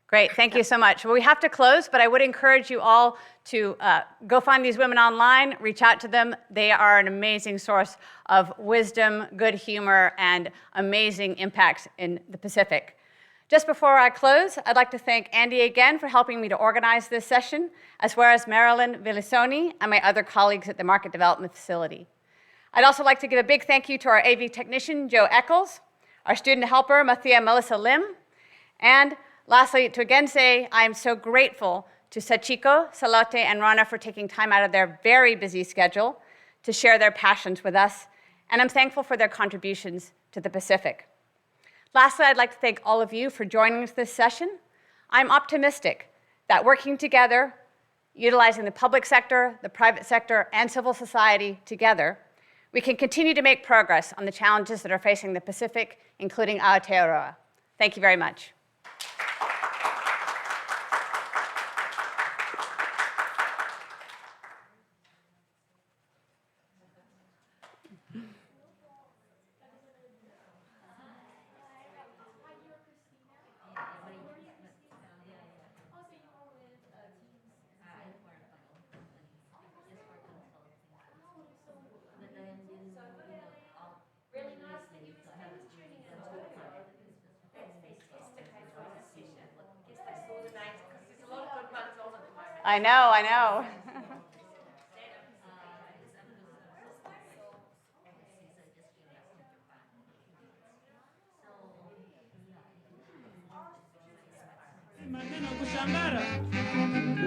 Great, thank you so much. Well, we have to close, but I would encourage you all to go find these women online, reach out to them. They are an amazing source of wisdom, good humor, and amazing impacts in the Pacific. Just before I close, I'd like to thank Andy again for helping me to organize this session, as well as Marilyn Villasoni and my other colleagues at the Market Development Facility. I'd also like to give a big thank you to our AV technician, Joe Eccles, our student helper, Mathia Melissa Lim, and lastly, to again say I am so grateful to Sachiko, Salote, and Rana for taking time out of their very busy schedule to share their passions with us, and I'm thankful for their contributions to the Pacific. Lastly, I'd like to thank all of you for joining us this session. I'm optimistic that working together, utilizing the public sector, the private sector, and civil society together, we can continue to make progress on the challenges that are facing the Pacific, including Aotearoa. Thank you very much. I know. Maneno kushambara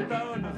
utaona.